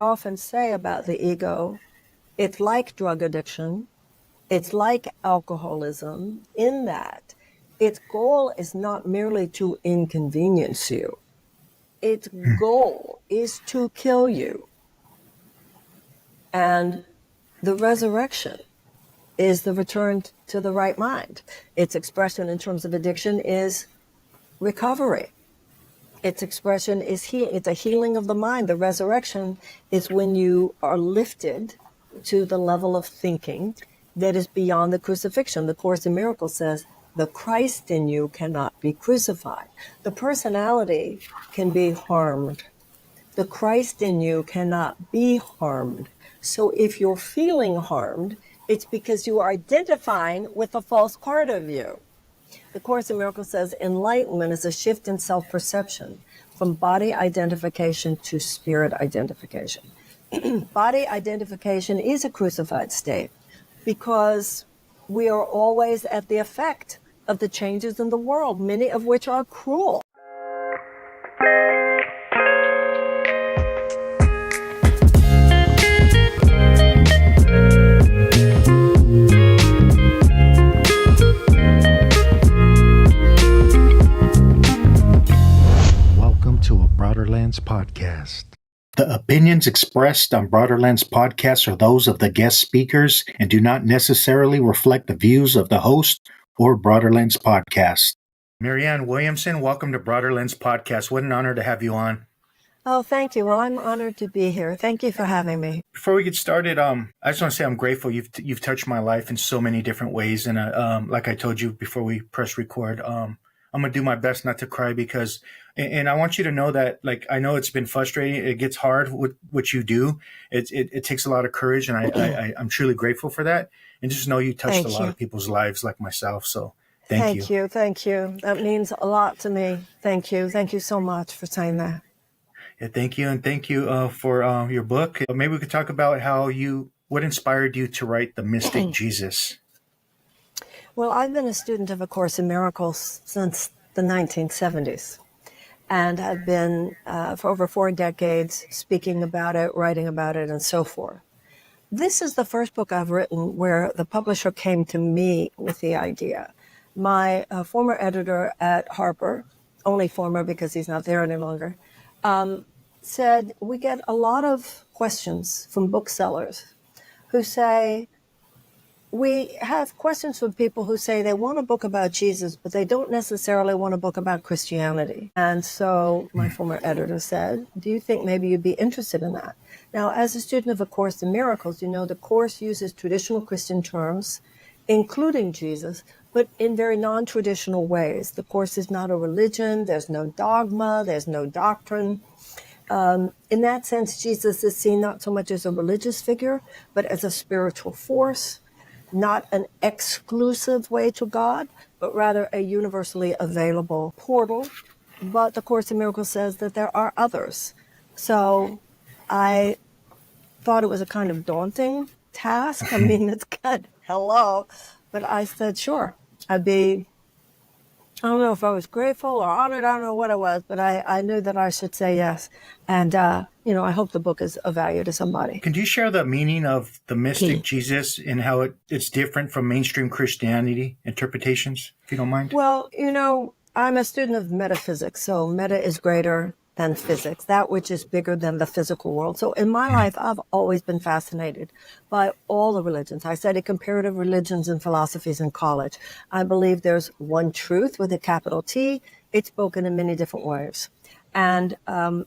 often say about the ego, it's like drug addiction, it's like alcoholism, in that its goal is not merely to inconvenience you. Its goal is to kill you. And the resurrection is the return to the right mind. Its expression in terms of addiction is recovery. Its expression is it's a healing of the mind. The resurrection is when you are lifted to the level of thinking that is beyond the crucifixion. The Course in Miracles says, the Christ in you cannot be crucified. The personality can be harmed. The Christ in you cannot be harmed. So if you're feeling harmed, it's because you are identifying with a false part of you. The Course in Miracles says enlightenment is a shift in self-perception from body identification to spirit identification. Body identification is a crucified state because we are always at the effect of the changes in the world, many of which are cruel. Broaderlands Podcast. The opinions expressed on Broaderlands Podcast are those of the guest speakers and do not necessarily reflect the views of the host or Broaderlands Podcast. Marianne Williamson, welcome to Broaderlands Podcast. What an honor to have you on. Oh, thank you. Well, I'm honored to be here. Thank you for having me. Before we get started, I just want to say I'm grateful. You've touched my life in so many different ways, and like I told you before we press record, I'm gonna do my best not to cry because, and I want you to know that, like, I know it's been frustrating. It gets hard with what you do. It takes a lot of courage, and I'm truly grateful for that. And just know you touched a lot of people's lives, like myself. So thank you. Thank you. That means a lot to me. Thank you. Thank you so much for saying that. Yeah, thank you, and thank you for your book. Maybe we could talk about what inspired you to write The Mystic Jesus. Well, I've been a student of A Course in Miracles since the 1970s, and I've been for over 4 decades speaking about it, writing about it, and so forth. This is the first book I've written where the publisher came to me with the idea. My former editor at Harper, only former because he's not there any longer, said, we get a lot of questions from booksellers who say, we have questions from people who say they want a book about Jesus, but they don't necessarily want a book about Christianity. And so my former editor said, do you think maybe you'd be interested in that? Now, as a student of A Course in Miracles, you know the Course uses traditional Christian terms, including Jesus, but in very non-traditional ways. The Course is not a religion. There's no dogma. There's no doctrine. In that sense, Jesus is seen not so much as a religious figure, but as a spiritual force, not an exclusive way to God, but rather a universally available portal. But the Course in Miracles says that there are others. So I thought it was a kind of daunting task. I mean, it's good. Hello. But I said, sure, I'd be, I don't know if I was grateful or honored. I don't know what it was, but I knew that I should say yes. And, I hope the book is of value to somebody. Could you share the meaning of the mystic Jesus and how it's different from mainstream Christianity interpretations, if you don't mind? Well, I'm a student of metaphysics, so meta is greater than physics, that which is bigger than the physical world. So in my life, I've always been fascinated by all the religions. I studied comparative religions and philosophies in college. I believe there's one truth with a capital T. It's spoken in many different ways, and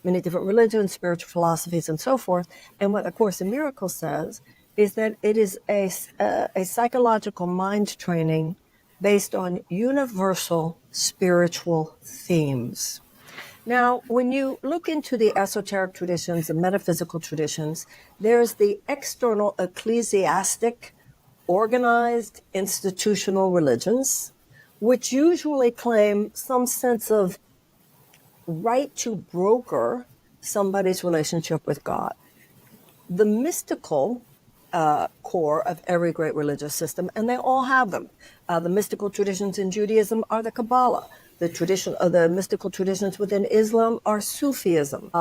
many different religions, spiritual philosophies, and so forth. And what A Course in Miracles says is that it is a psychological mind training based on universal spiritual themes. Now, when you look into the esoteric traditions, the metaphysical traditions, there's the external ecclesiastic, organized institutional religions, which usually claim some sense of right to broker somebody's relationship with God. The mystical core of every great religious system, and they all have them. The mystical traditions in Judaism are the Kabbalah. The mystical traditions within Islam are Sufism.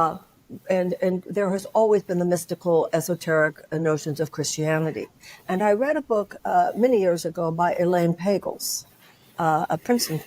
and there has always been the mystical, esoteric notions of Christianity. And I read a book many years ago by Elaine Pagels, a Princeton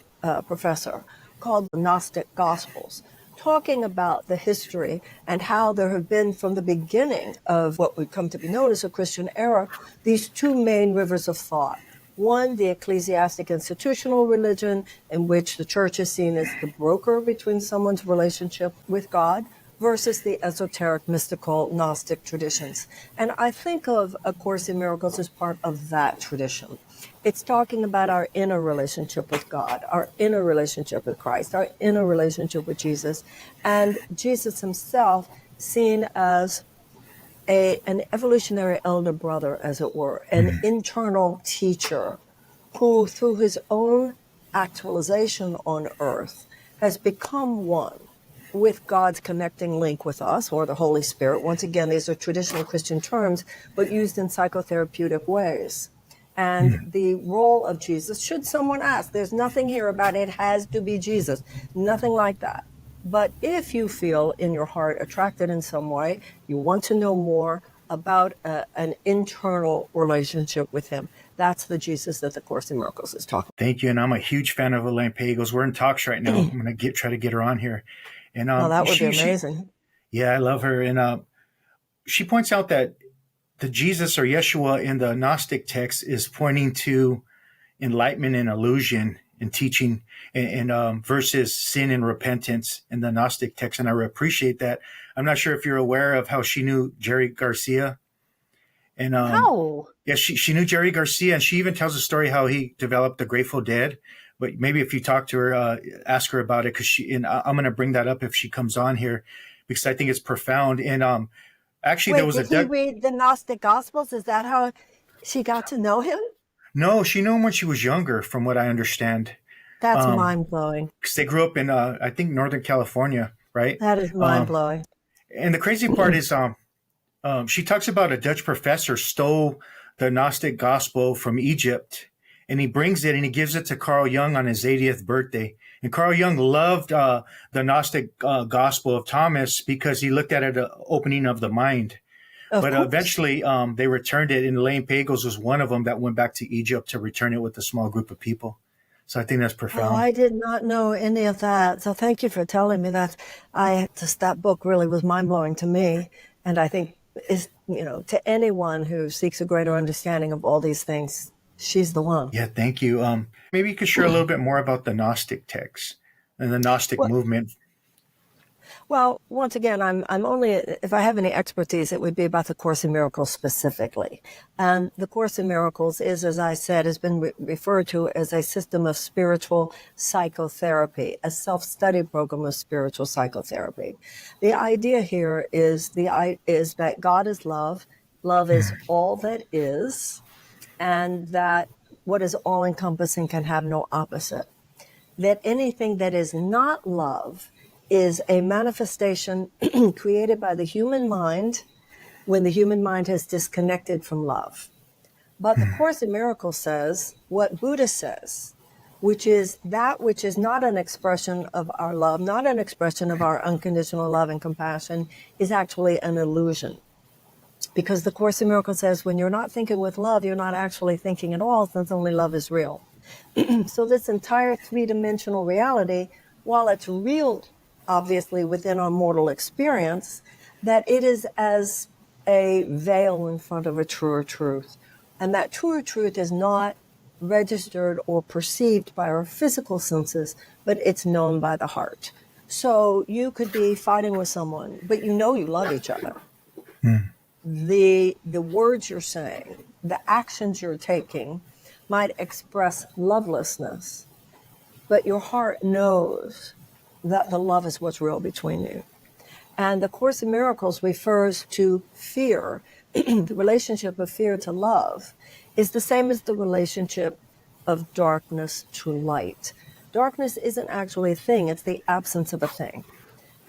professor, called The Gnostic Gospels, talking about the history and how there have been, from the beginning of what would come to be known as a Christian era, these two main rivers of thought. One, the ecclesiastic institutional religion, in which the church is seen as the broker between someone's relationship with God, versus the esoteric, mystical, Gnostic traditions. And I think of A Course in Miracles as part of that tradition. It's talking about our inner relationship with God, our inner relationship with Christ, our inner relationship with Jesus, and Jesus himself seen as an evolutionary elder brother, as it were, an internal teacher who, through his own actualization on earth, has become one with God's connecting link with us, or the Holy Spirit. Once again, these are traditional Christian terms, but used in psychotherapeutic ways. And the role of Jesus, should someone ask, there's nothing here about it has to be Jesus, nothing like that. But if you feel in your heart attracted in some way, you want to know more about an internal relationship with him, that's the Jesus that the Course in Miracles is talking about. Thank you. And I'm a huge fan of Elaine Pagels. We're in talks right now. I'm going to try to get her on here. And Oh, that would be amazing. Yeah, I love her. And she points out that the Jesus or Yeshua in the Gnostic text is pointing to enlightenment and illusion and teaching, and versus sin and repentance in the Gnostic text. And I appreciate that. I'm not sure if you're aware of how she knew Jerry Garcia. And How? yeah, she knew Jerry Garcia, and she even tells a story how he developed the Grateful Dead. But maybe if you talk to her, ask her about it, because I'm going to bring that up if she comes on here, because I think it's profound. And actually, Wait, there was did he read the Gnostic Gospels? Is that how she got to know him? No, she knew him when she was younger, from what I understand. That's mind-blowing. Because they grew up in, I think, Northern California, right? That is mind-blowing. And the crazy part is, she talks about a Dutch professor stole the Gnostic Gospel from Egypt, and he brings it and he gives it to Carl Jung on his 80th birthday. And Carl Jung loved the Gnostic Gospel of Thomas because he looked at it as an opening of the mind. But eventually they returned it, and Elaine Pagels was one of them that went back to Egypt to return it with a small group of people. So I think that's profound. Oh, I did not know any of that. So thank you for telling me that. That book really was mind-blowing to me. And I think is, to anyone who seeks a greater understanding of all these things, she's the one. Yeah, thank you. Maybe you could share a little bit more about the Gnostic texts and the Gnostic movement. Well, once again, I'm only, if I have any expertise, it would be about the Course in Miracles specifically. And the Course in Miracles is, as I said, has been referred to as a system of spiritual psychotherapy, a self-study program of spiritual psychotherapy. The idea here is that God is love, love is all that is, and that what is all-encompassing can have no opposite. That anything that is not love is a manifestation created by the human mind when the human mind has disconnected from love. But the Course in Miracles says what Buddha says, which is that which is not an expression of our love, not an expression of our unconditional love and compassion, is actually an illusion. Because the Course in Miracles says when you're not thinking with love, you're not actually thinking at all, since only love is real. So this entire three-dimensional reality, while it's real, obviously, within our mortal experience, that it is as a veil in front of a truer truth. And that truer truth is not registered or perceived by our physical senses, but it's known by the heart. So you could be fighting with someone, but you know you love each other. The words you're saying, the actions you're taking might express lovelessness, but your heart knows that the love is what's real between you. And the Course in Miracles refers to fear. The relationship of fear to love is the same as the relationship of darkness to light. Darkness isn't actually a thing, it's the absence of a thing.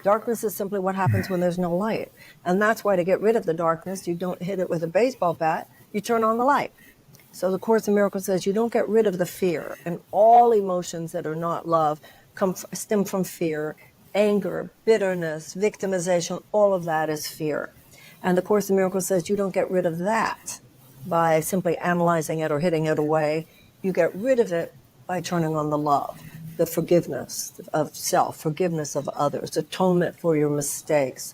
Darkness is simply what happens when there's no light. And that's why, to get rid of the darkness, you don't hit it with a baseball bat, you turn on the light. So the Course in Miracles says you don't get rid of the fear, and all emotions that are not love stem from fear, anger, bitterness, victimization, all of that is fear. And the Course in Miracles says you don't get rid of that by simply analyzing it or hitting it away. You get rid of it by turning on the love, the forgiveness of self, forgiveness of others, atonement for your mistakes,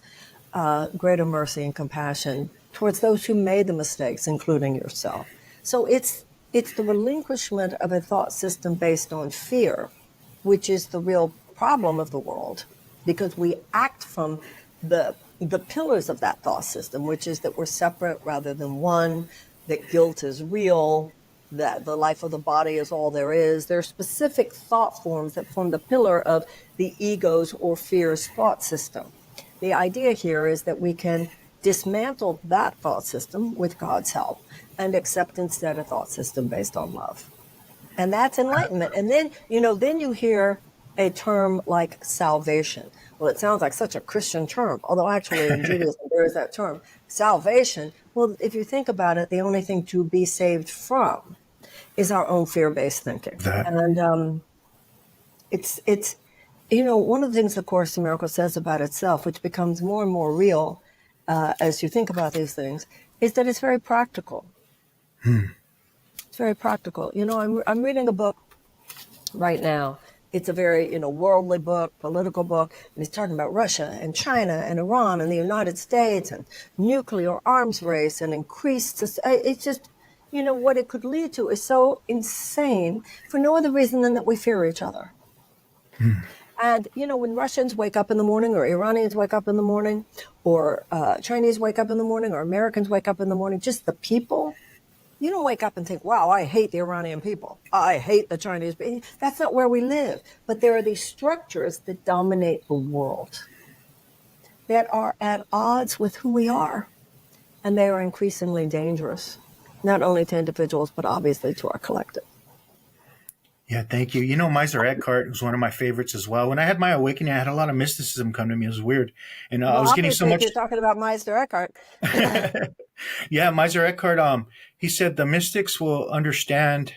greater mercy and compassion towards those who made the mistakes, including yourself. So it's the relinquishment of a thought system based on fear, which is the real problem of the world, because we act from the pillars of that thought system, which is that we're separate rather than one, that guilt is real, that the life of the body is all there is. There are specific thought forms that form the pillar of the ego's or fear's thought system. The idea here is that we can dismantle that thought system with God's help and accept instead a thought system based on love. And that's enlightenment. And then, then you hear a term like salvation. Well, it sounds like such a Christian term, although actually in Judaism there is that term, salvation. Well, if you think about it, the only thing to be saved from is our own fear-based thinking. And it's one of the things the Course in Miracles says about itself, which becomes more and more real as you think about these things, is that it's very practical. It's very practical. I'm reading a book right now. It's a very, worldly book, political book, and he's talking about Russia and China and Iran and the United States and nuclear arms race and increased. It's just, what it could lead to is so insane for no other reason than that we fear each other. And, when Russians wake up in the morning or Iranians wake up in the morning or Chinese wake up in the morning or Americans wake up in the morning, just the people. You don't wake up and think, wow, I hate the Iranian people. I hate the Chinese people. That's not where we live. But there are these structures that dominate the world that are at odds with who we are. And they are increasingly dangerous, not only to individuals, but obviously to our collective. Yeah, thank you. Meiser Eckhart was one of my favorites as well. When I had my awakening, I had a lot of mysticism come to me. It was weird. And I was getting so much. You're talking about Meister Eckhart. Yeah, Meiser Eckhart, he said the mystics will understand,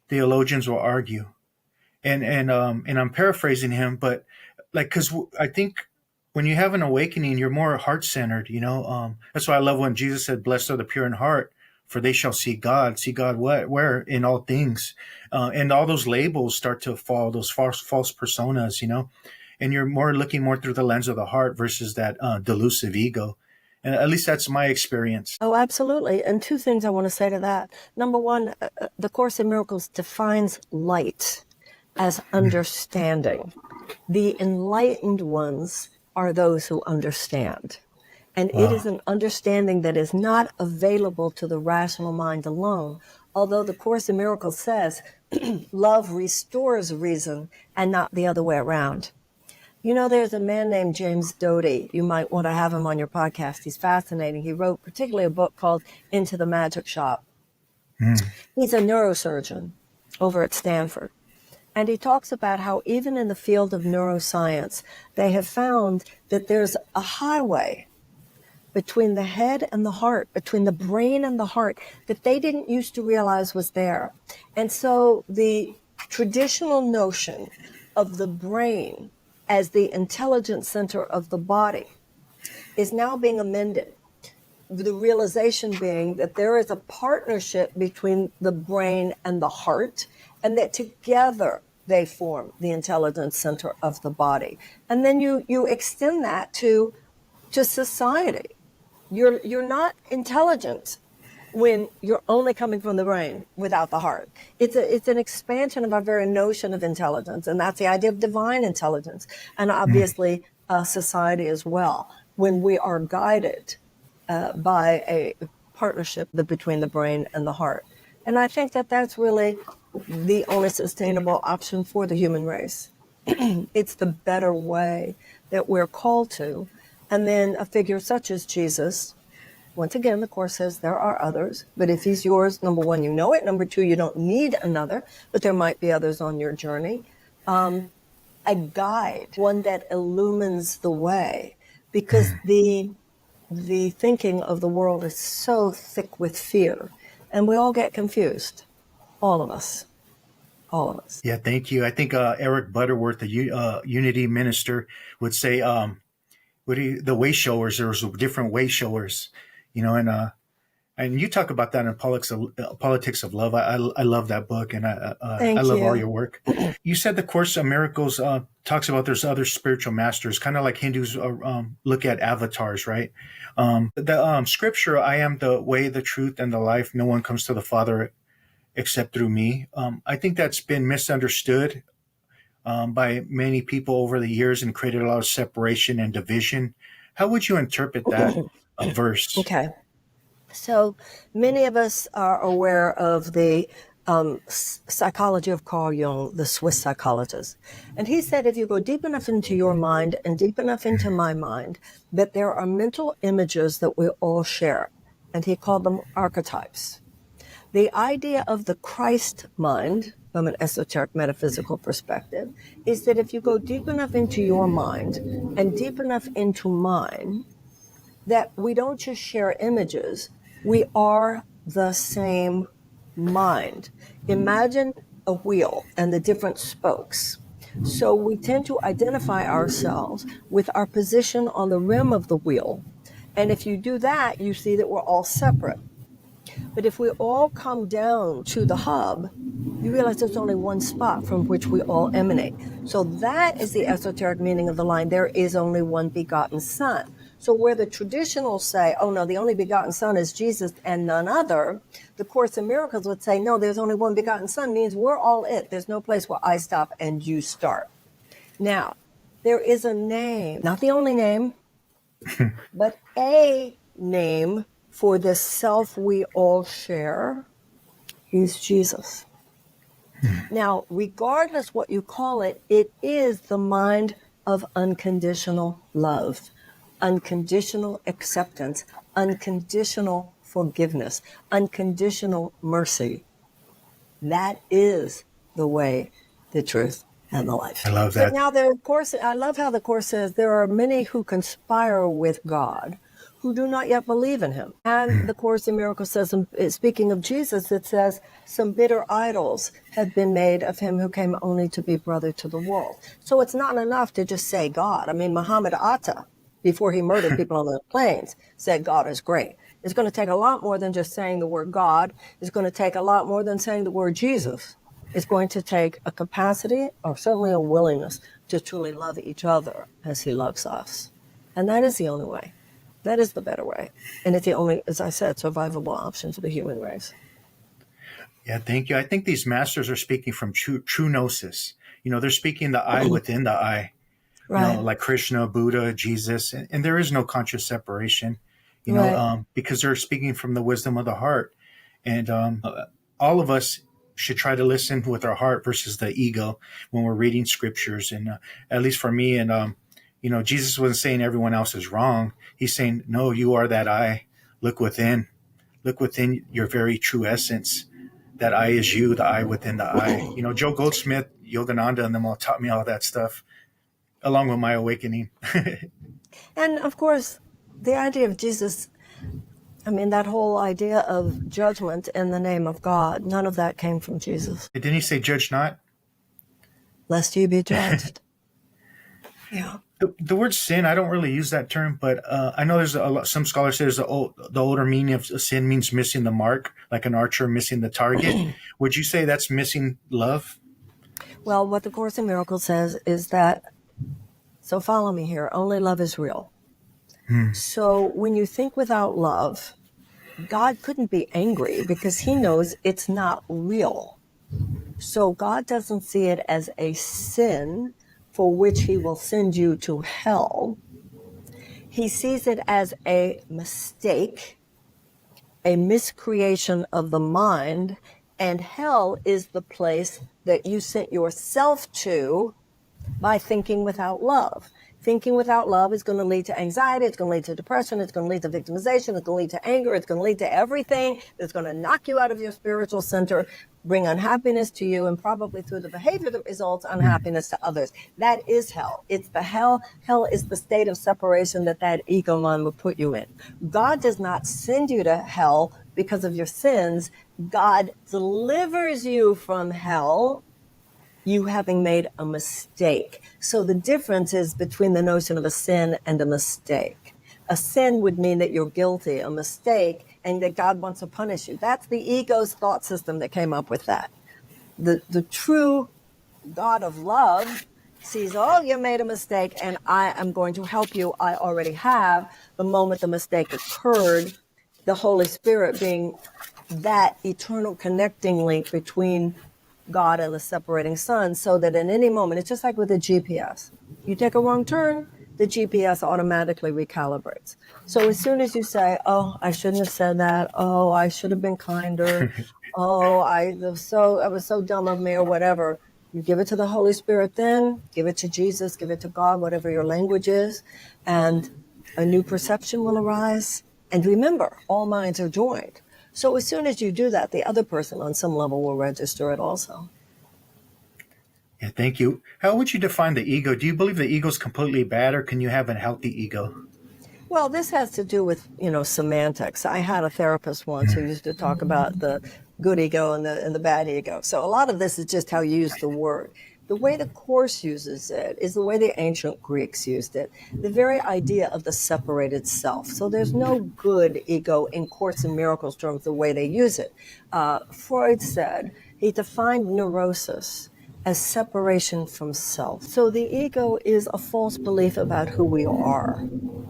theologians will argue. And I'm paraphrasing him, but because I think when you have an awakening, you're more heart-centered, That's why I love when Jesus said, blessed are the pure in heart, for they shall see God. See God where? In all things. And all those labels start to fall, those false personas, and you're looking more through the lens of the heart versus that delusive ego. And at least that's my experience. Oh, absolutely. And two things I want to say to that. Number one, the Course in Miracles defines light as understanding. The enlightened ones are those who understand. And it is an understanding that is not available to the rational mind alone. Although the Course in Miracles says love restores reason and not the other way around. There's a man named James Doty. You might want to have him on your podcast. He's fascinating. He wrote particularly a book called Into the Magic Shop. He's a neurosurgeon over at Stanford. And he talks about how even in the field of neuroscience, they have found that there's a highway between the head and the heart, between the brain and the heart, that they didn't used to realize was there. And so the traditional notion of the brain as the intelligence center of the body is now being amended. The realization being that there is a partnership between the brain and the heart, and that together they form the intelligence center of the body. And then you extend that to society. You're not intelligent when you're only coming from the brain without the heart. It's an expansion of our very notion of intelligence, and that's the idea of divine intelligence, and obviously society as well, when we are guided by a partnership between the brain and the heart. And I think that that's really the only sustainable option for the human race. It's the better way that we're called to. And then a figure such as Jesus, once again, the Course says there are others, but if he's yours, number one, you know it. Number two, you don't need another, but there might be others on your journey. A guide, one that illumines the way, because the thinking of the world is so thick with fear, and we all get confused, all of us. all of us. Yeah, thank you. I think Eric Butterworth, the Unity minister, would say, the way showers. There's different way showers, and you talk about that in Politics of Love. I love that book, and I Thank love all you. your work. You said the Course of Miracles talks about there's other spiritual masters, kind of like Hindus look at avatars, right? The scripture, "I am the way, the truth, and the life. No one comes to the Father except through me." I think that's been misunderstood by many people over the years and created a lot of separation and division. How would you interpret that verse? Okay. So many of us are aware of the psychology of Carl Jung, the Swiss psychologist. And he said, if you go deep enough into your mind and deep enough into my mind, that there are mental images that we all share. And he called them archetypes. The idea of the Christ mind, from an esoteric metaphysical perspective, is that if you go deep enough into your mind and deep enough into mine, that we don't just share images, we are the same mind. Imagine a wheel and the different spokes. So we tend to identify ourselves with our position on the rim of the wheel. And if you do that, you see that we're all separate. But if we all come down to the hub, you realize there's only one spot from which we all emanate. So that is the esoteric meaning of the line, there is only one begotten Son. So where the traditionals say, oh no, the only begotten Son is Jesus and none other, the Course in Miracles would say, no, there's only one begotten Son, means we're all it. There's no place where I stop and you start. Now, there is a name, not the only name, but a name for the self we all share. He's Jesus. Now, regardless what you call it, it is the mind of unconditional love, unconditional acceptance, unconditional forgiveness, unconditional mercy. That is the way, the truth, and the life. I love that. But now, I love how the Course says there are many who conspire with God who do not yet believe in him. And the Course in Miracles says, speaking of Jesus, it says, some bitter idols have been made of him who came only to be brother to the world. So it's not enough to just say God. I mean, Muhammad Atta, before he murdered people on the plains, said God is great. It's going to take a lot more than just saying the word God. It's going to take a lot more than saying the word Jesus. It's going to take a capacity, or certainly a willingness, to truly love each other as he loves us. And that is the only way. That is the better way. And it's the only, as I said, survivable option to the human race. Yeah, thank you. I think these masters are speaking from true gnosis. They're speaking the I within the I. Right. Like Krishna, Buddha, Jesus, and there is no conscious separation, Right. because they're speaking from the wisdom of the heart. And all of us should try to listen with our heart versus the ego when we're reading scriptures. And at least for me, and Jesus wasn't saying everyone else is wrong. He's saying, no, you are that I. Look within your very true essence. That I is you, the I within the I. Joe Goldsmith, Yogananda, and them all taught me all that stuff, along with my awakening. And of course, the idea of Jesus, I mean, that whole idea of judgment in the name of God, none of that came from Jesus. Didn't he say, judge not? Lest you be judged. Yeah. The word sin, I don't really use that term, but I know there's some scholars say the older meaning of sin means missing the mark, like an archer missing the target. Would you say that's missing love? Well, what the Course in Miracles says is that, so follow me here, only love is real. So when you think without love, God couldn't be angry because he knows it's not real. So God doesn't see it as a sin for which he will send you to hell. He sees it as a mistake, a miscreation of the mind, and hell is the place that you sent yourself to by thinking without love. Thinking without love is going to lead to anxiety, it's going to lead to depression, it's going to lead to victimization, it's going to lead to anger, it's going to lead to everything that's going to knock you out of your spiritual center, bring unhappiness to you, and probably through the behavior that results, unhappiness to others. That is hell. It's the hell. Hell is the state of separation that ego mind will put you in. God does not send you to hell because of your sins. God delivers you from hell you having made a mistake. So the difference is between the notion of a sin and a mistake. A sin would mean that you're guilty, a mistake, and that God wants to punish you. That's the ego's thought system that came up with that. The true God of love sees, oh, you made a mistake, and I am going to help you. I already have. The moment the mistake occurred, the Holy Spirit being that eternal connecting link between God and the separating Son, so that in any moment, it's just like with a GPS. You take a wrong turn, the GPS automatically recalibrates. So as soon as you say, oh, I shouldn't have said that, oh, I should have been kinder, oh, I was so dumb of me, or whatever, you give it to the Holy Spirit then, give it to Jesus, give it to God, whatever your language is, and a new perception will arise. And remember, all minds are joined. So as soon as you do that, the other person on some level will register it also. Yeah, thank you. How would you define the ego? Do you believe the ego is completely bad, or can you have a healthy ego? Well, this has to do with, semantics. I had a therapist once who used to talk about the good ego and the bad ego. So a lot of this is just how you use the word. The way the Course uses it is the way the ancient Greeks used it, the very idea of the separated self. So there's no good ego in Course in Miracles terms the way they use it. Freud said, he defined neurosis as separation from self. So the ego is a false belief about who we are,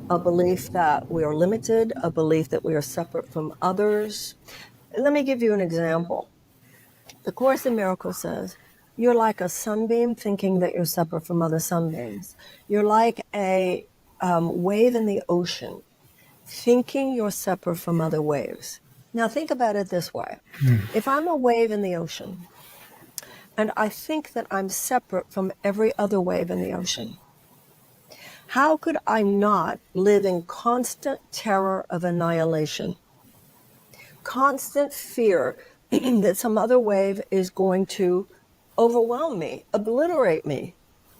a belief that we are limited, a belief that we are separate from others. Let me give you an example. The Course in Miracles says, you're like a sunbeam thinking that you're separate from other sunbeams. You're like a wave in the ocean thinking you're separate from other waves. Now think about it this way. If I'm a wave in the ocean and I think that I'm separate from every other wave in the ocean, how could I not live in constant terror of annihilation? Constant fear that some other wave is going to overwhelm me, obliterate me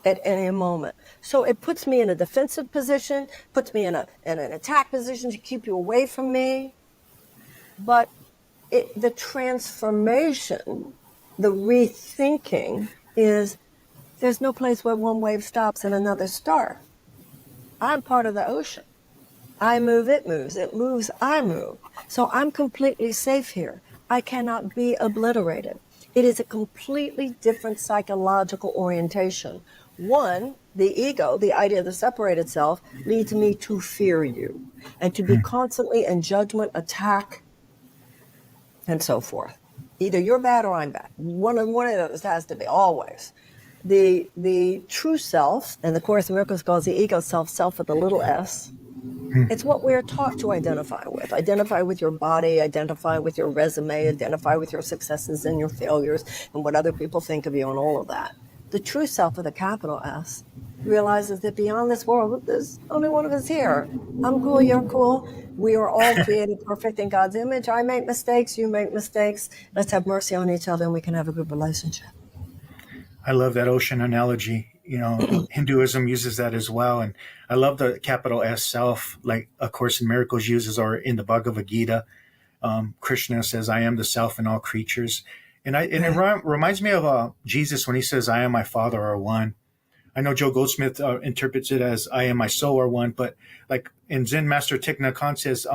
at any moment. So it puts me in a defensive position, puts me in an attack position to keep you away from me. But the transformation, the rethinking is there's no place where one wave stops and another starts. I'm part of the ocean. I move, it moves. It moves, I move. So I'm completely safe here. I cannot be obliterated. It is a completely different psychological orientation. One, the ego, the idea of the separated self, leads me to fear you and to be constantly in judgment, attack, and so forth. Either you're bad or I'm bad. One of those has to be, always. The true self, and the Course in Miracles calls the ego self with a little s. It's what we're taught to identify with. Identify with your body, identify with your resume, identify with your successes and your failures and what other people think of you and all of that. The true self with a capital S realizes that beyond this world, there's only one of us here. I'm cool, you're cool. We are all created perfect in God's image. I make mistakes, you make mistakes. Let's have mercy on each other and we can have a good relationship. I love that ocean analogy. Hinduism uses that as well. And I love the capital S self, like A Course in Miracles uses, or in the Bhagavad Gita, Krishna says, I am the self in all creatures. And it reminds me of Jesus when he says, I am my Father are one. I know Joe Goldsmith interprets it as I am my soul are one, but like in Zen Master Thich Nhat Hanh says,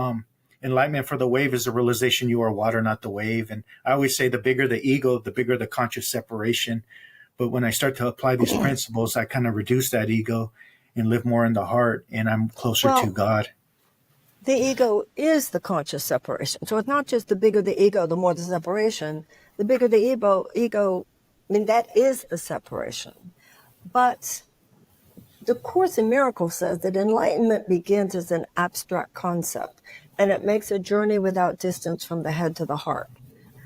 enlightenment for the wave is the realization you are water, not the wave. And I always say the bigger the ego, the bigger the conscious separation. But when I start to apply these principles, I kind of reduce that ego and live more in the heart, and I'm closer to God. The ego is the conscious separation. So it's not just the bigger the ego, the more the separation. The bigger the ego, that is the separation. But the Course in Miracles says that enlightenment begins as an abstract concept, and it makes a journey without distance from the head to the heart.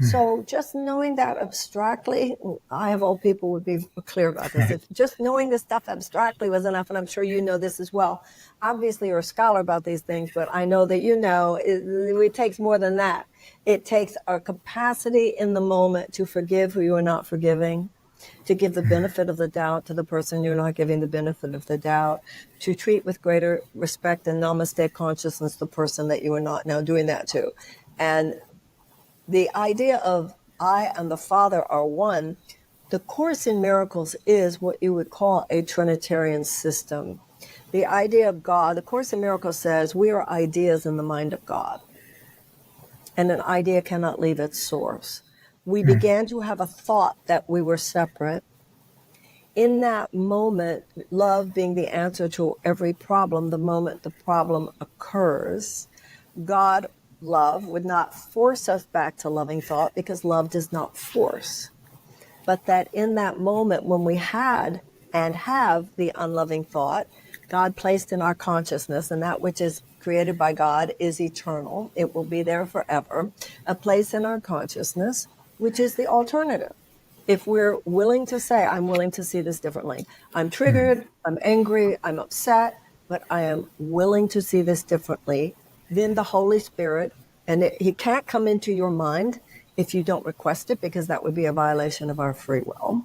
So just knowing that abstractly, I of all people would be clear about this. If just knowing this stuff abstractly was enough, and I'm sure you know this as well. Obviously, you're a scholar about these things, but I know that it takes more than that. It takes our capacity in the moment to forgive who you are not forgiving, to give the benefit of the doubt to the person you're not giving the benefit of the doubt, to treat with greater respect and namaste consciousness the person that you are not now doing that to. And the idea of I and the Father are one The Course in Miracles is what you would call a Trinitarian system. The idea of God, the Course in Miracles says we are ideas in the mind of God. And an idea cannot leave its source. We began to have a thought that we were separate. In that moment, love being the answer to every problem, the moment the problem occurs, God, love, would not force us back to loving thought because love does not force. But that in that moment when we had and have the unloving thought, God placed in our consciousness, and that which is created by God is eternal. It will be there forever. A place in our consciousness, which is the alternative. If we're willing to say, I'm willing to see this differently. I'm triggered, I'm angry, I'm upset, but I am willing to see this differently. Then the Holy Spirit, and He can't come into your mind if you don't request it, because that would be a violation of our free will.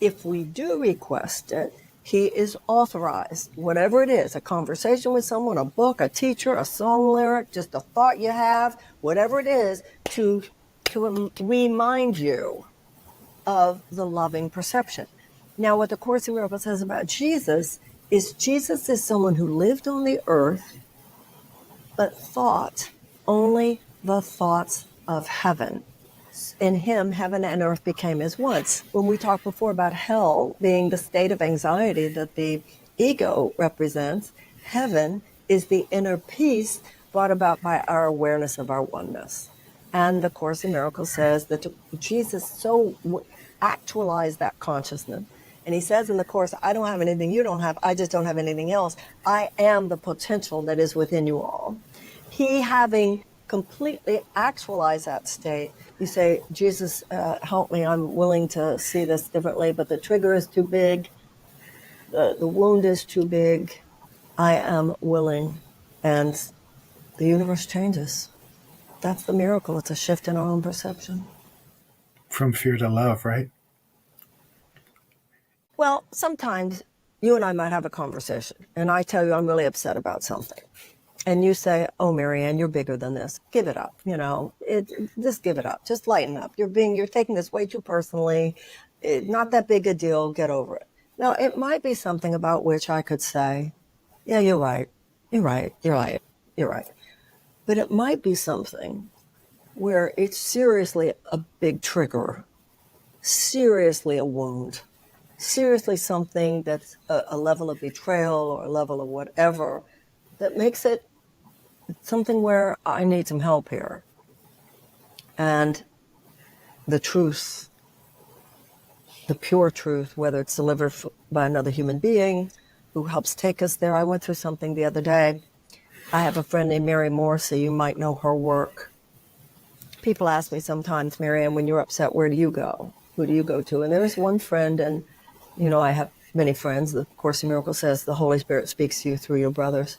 If we do request it, He is authorized, whatever it is, a conversation with someone, a book, a teacher, a song lyric, just a thought you have, whatever it is, to remind you of the loving perception. Now, what the Course in Miracles says about Jesus is someone who lived on the earth, but thought only the thoughts of heaven. In Him, heaven and earth became as one. When we talked before about hell being the state of anxiety that the ego represents, heaven is the inner peace brought about by our awareness of our oneness. And the Course in Miracles says that Jesus so actualized that consciousness. And He says in the Course, I don't have anything you don't have. I just don't have anything else. I am the potential that is within you all. He having completely actualized that state, you say, Jesus, help me. I'm willing to see this differently, but the trigger is too big. The wound is too big. I am willing. And the universe changes. That's the miracle. It's a shift in our own perception. From fear to love, right? Well, sometimes you and I might have a conversation, and I tell you I'm really upset about something. And you say, oh, Marianne, you're bigger than this. Give it up. Just give it up. Just lighten up. You're taking this way too personally. Not that big a deal. Get over it. Now, it might be something about which I could say, yeah, you're right. You're right. You're right. You're right. But it might be something where it's seriously a big trigger, seriously a wound, seriously something that's a level of betrayal or a level of whatever that makes it something where I need some help here. And the truth, the pure truth, whether it's delivered by another human being who helps take us there. I went through something the other day. I have a friend named Mary Morrissey. You might know her work. People ask me sometimes, Marianne, when you're upset, where do you go? Who do you go to? And there's one friend, and, I have many friends. The Course in Miracles says the Holy Spirit speaks to you through your brothers.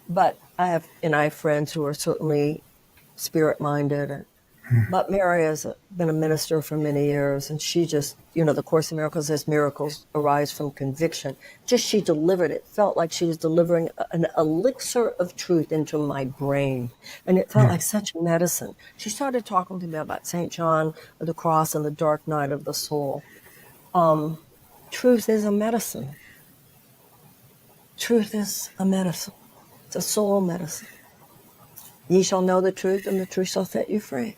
But I have friends who are certainly spirit-minded. But Mary has been a minister for many years, and she just, the Course in Miracles says miracles arise from conviction. Just she delivered it. Felt like she was delivering an elixir of truth into my brain. And it felt like such medicine. She started talking to me about St. John of the Cross and the dark night of the soul. Truth is a medicine. Truth is a medicine. It's a soul medicine. Ye shall know the truth, and the truth shall set you free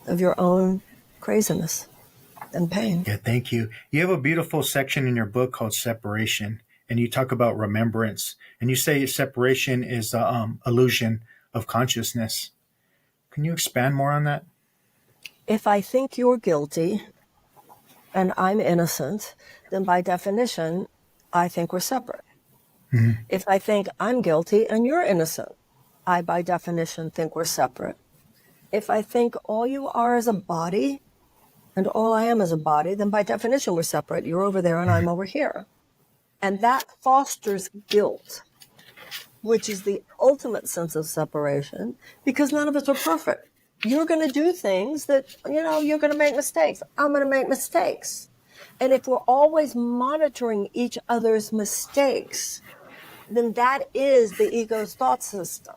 of your own craziness and pain. Yeah, thank you. You have a beautiful section in your book called Separation, and you talk about remembrance. And you say separation is the illusion of consciousness. Can you expand more on that? If I think you're guilty and I'm innocent, then by definition, I think we're separate. Mm-hmm. If I think I'm guilty and you're innocent, I, by definition, think we're separate. If I think all you are is a body and all I am is a body, then by definition, we're separate. You're over there and I'm over here. And that fosters guilt, which is the ultimate sense of separation, because none of us are perfect. You're going to do things that, you're going to make mistakes. I'm going to make mistakes. And if we're always monitoring each other's mistakes, then that is the ego's thought system.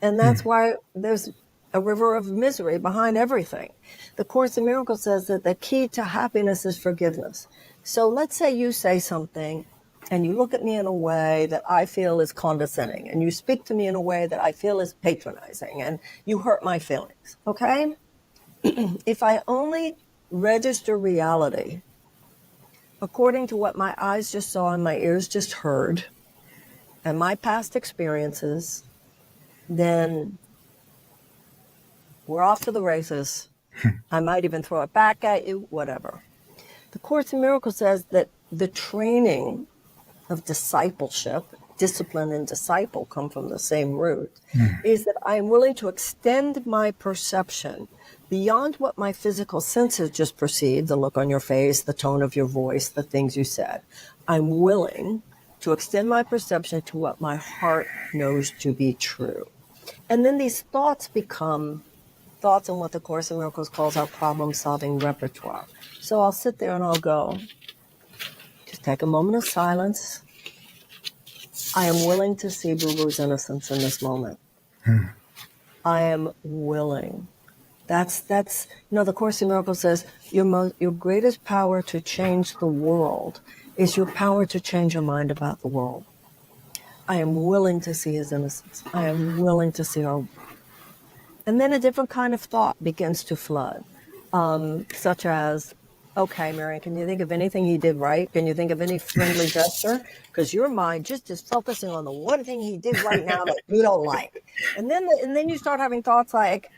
And that's why there's a river of misery behind everything. The Course in Miracles says that the key to happiness is forgiveness. So let's say you say something and you look at me in a way that I feel is condescending, and you speak to me in a way that I feel is patronizing, and you hurt my feelings, okay? If I only register reality according to what my eyes just saw and my ears just heard and my past experiences, then we're off to the races. I might even throw it back at you, whatever. The Course in Miracles says that the training of discipleship, discipline and disciple come from the same root, is that I'm willing to extend my perception beyond what my physical senses just perceived, the look on your face, the tone of your voice, the things you said. I'm willing to extend my perception to what my heart knows to be true. And then these thoughts become thoughts in what the Course in Miracles calls our problem-solving repertoire. So I'll sit there and I'll go, just take a moment of silence. I am willing to see Boo-Boo's innocence in this moment. I am willing. That's the Course in Miracles says your greatest power to change the world is your power to change your mind about the world. I am willing to see his innocence. I am willing to see her. And then a different kind of thought begins to flood, such as, okay, Marianne, can you think of anything he did right? Can you think of any friendly gesture? Because your mind just is focusing on the one thing he did right now that you don't like. And then you start having thoughts like,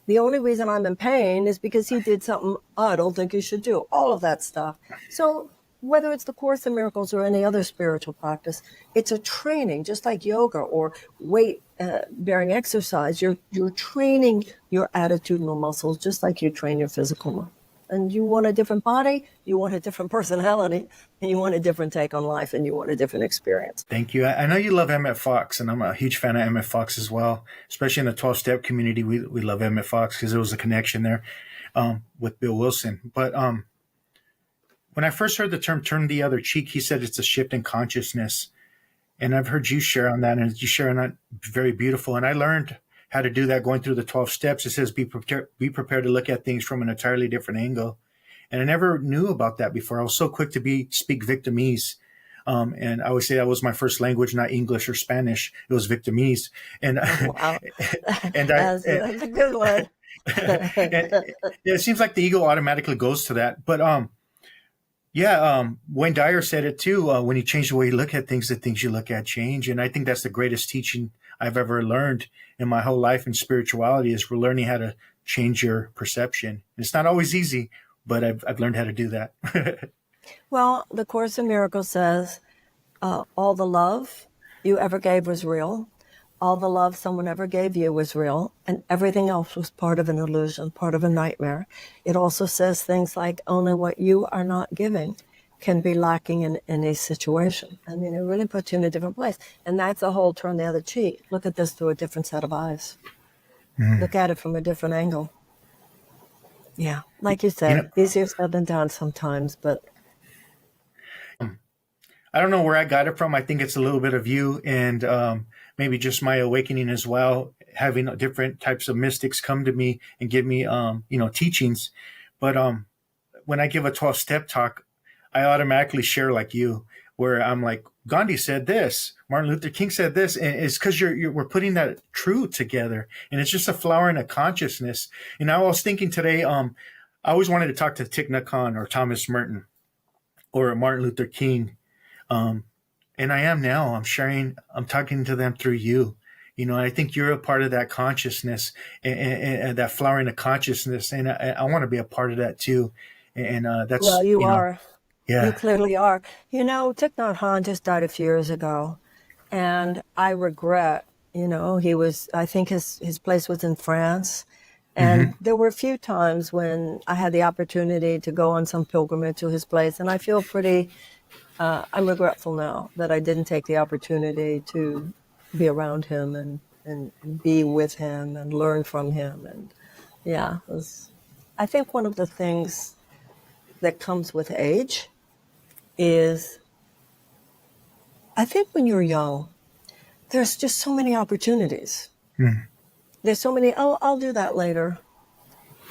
the only reason I'm in pain is because he did something I don't think he should do. All of that stuff. So whether it's the Course in Miracles or any other spiritual practice, it's a training, just like yoga or weight-bearing exercise. You're training your attitudinal muscles just like you train your physical muscles. And you want a different body, you want a different personality, and you want a different take on life, and you want a different experience. Thank you. I know you love Emmett Fox, and I'm a huge fan of Emmett Fox as well, especially in the 12-step community. We love Emmett Fox because there was a connection there with Bill Wilson. But when I first heard the term turn the other cheek, he said it's a shift in consciousness. And I've heard you share on that, and you share on that very beautiful. And I learned how to do that going through the 12 steps. It says be prepared to look at things from an entirely different angle. And I never knew about that before. I was so quick to speak Victimese. And I would say that was my first language, not English or Spanish. It was Victimese. And, Wow. that's a good one. It seems like the ego automatically goes to that. But Wayne Dyer said it too. When you change the way you look at things, the things you look at change. And I think that's the greatest teaching I've ever learned in my whole life in spirituality, is we're learning how to change your perception. It's not always easy, but I've learned how to do that. Well, the Course in Miracles says all the love you ever gave was real. All the love someone ever gave you was real, and everything else was part of an illusion, part of a nightmare. It also says things like only what you are not giving can be lacking in any situation. I mean, it really puts you in a different place. And that's the whole turn the other cheek. Look at this through a different set of eyes. Look at it from a different angle. Yeah, like you said, easier said than done sometimes, but I don't know where I got it from. I think it's a little bit of you and maybe just my awakening as well, having different types of mystics come to me and give me, teachings. But when I give a 12-step talk, I automatically share like you, where I'm like, Gandhi said this, Martin Luther King said this, and it's because we're putting that truth together, and it's just a flowering of consciousness. And I was thinking today, I always wanted to talk to Thich Nhat Hanh or Thomas Merton or Martin Luther King, and I am now. I'm talking to them through you. I think you're a part of that conscissness and that flowering of consciousness, and I want to be a part of that too. And that's well, you are. Yeah. You clearly are. Thich Nhat Hanh just died a few years ago, and I regret, I think his place was in France, and there were a few times when I had the opportunity to go on some pilgrimage to his place, and I feel pretty, I'm regretful now that I didn't take the opportunity to be around him and be with him and learn from him. And yeah, I think one of the things that comes with age is, I think when you're young, there's just so many opportunities. There's so many, oh, I'll do that later.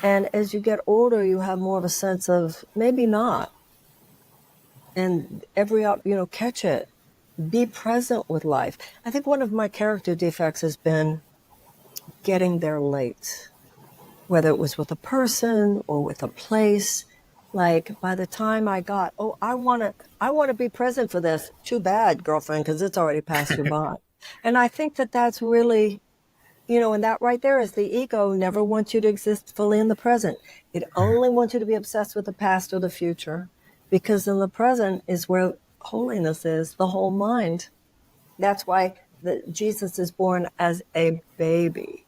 And as you get older, you have more of a sense of maybe not. And catch it. Be present with life. I think one of my character defects has been getting there late, whether it was with a person or with a place. Like by the time I got, I want to be present for this. Too bad, girlfriend, because it's already passed you by. And I think that that's really, and that right there is the ego never wants you to exist fully in the present. It only wants you to be obsessed with the past or the future, because in the present is where holiness is, the whole mind. That's why Jesus is born as a baby.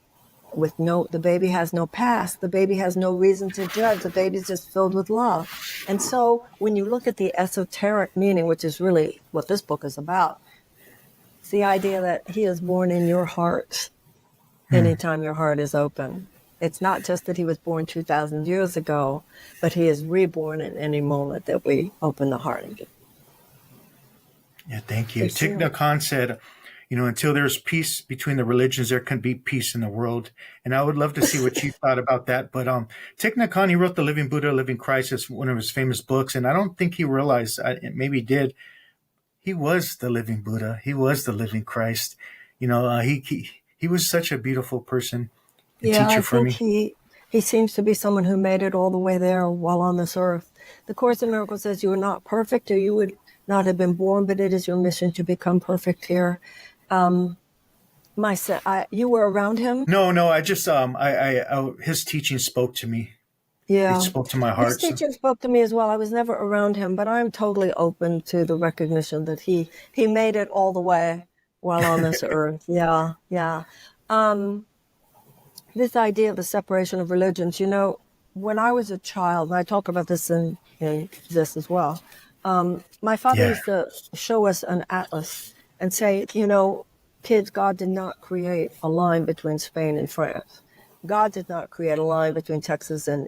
The baby has no past. The baby has no reason to judge. The baby's just filled with love. And so when you look at the esoteric meaning, which is really what this book is about, it's the idea that he is born in your heart anytime your heart is open. It's not just that he was born 2,000 years ago, but he is reborn at any moment that we open the heart and get. Yeah, thank you. Thich Nhat Hanh said, until there's peace between the religions, there can be peace in the world. And I would love to see what you thought about that. But Thich Nhat Hanh, he wrote The Living Buddha, Living Christ as one of his famous books. And I don't think he realized, maybe he did, he was the living Buddha. He was the living Christ. He was such a beautiful person, teacher for me. He seems to be someone who made it all the way there while on this earth. The Course in Miracles says you are not perfect, or you would not have been born, but it is your mission to become perfect here. You were around him? No. I just his teaching spoke to me. Yeah, it spoke to my heart. His teaching spoke to me as well. I was never around him, but I'm totally open to the recognition that he made it all the way while on this earth. Yeah. This idea of the separation of religions. When I was a child, and I talk about this in this as well. My father used to show us an atlas and say, kids, God did not create a line between Spain and France. God did not create a line between Texas and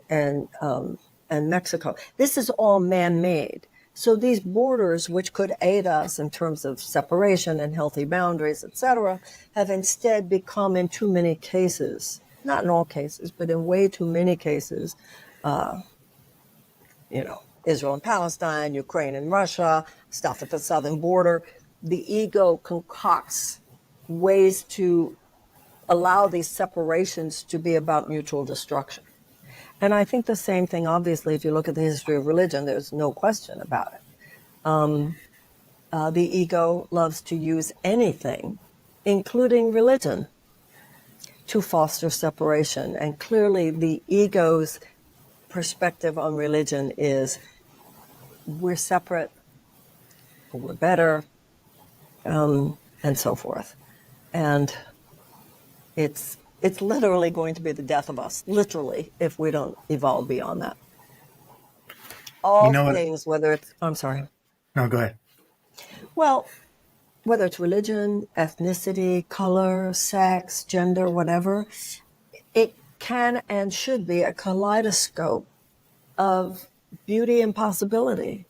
Mexico. This is all man-made. So these borders, which could aid us in terms of separation and healthy boundaries, etc., have instead become, in too many cases, not in all cases, but in way too many cases, Israel and Palestine, Ukraine and Russia, stuff at the southern border. The ego concocts ways to allow these separations to be about mutual destruction. And I think the same thing, obviously, if you look at the history of religion, there's no question about it. The ego loves to use anything, including religion, to foster separation. And clearly the ego's perspective on religion is we're separate, or we're better, and so forth. And it's literally going to be the death of us, literally, if we don't evolve beyond that. All things, whether it's, I'm sorry. No, go ahead. Well, whether it's religion, ethnicity, color, sex, gender, whatever, it can and should be a kaleidoscope of beauty and possibility.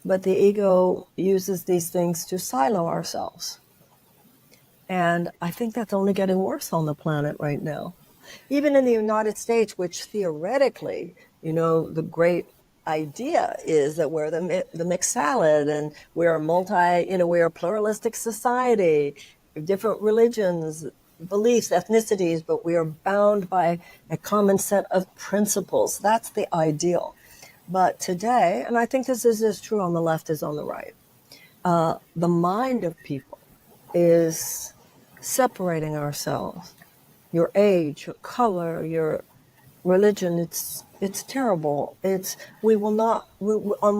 But the ego uses these things to silo ourselves. And I think that's only getting worse on the planet right now. Even in the United States, which theoretically, the great idea is that we're the mixed salad and we're we're a pluralistic society, different religions, beliefs, ethnicities, but we are bound by a common set of principles. That's the ideal. But today, and I think this is as true on the left as on the right, the mind of people is separating ourselves. Your age, your color, your religion, it's terrible. On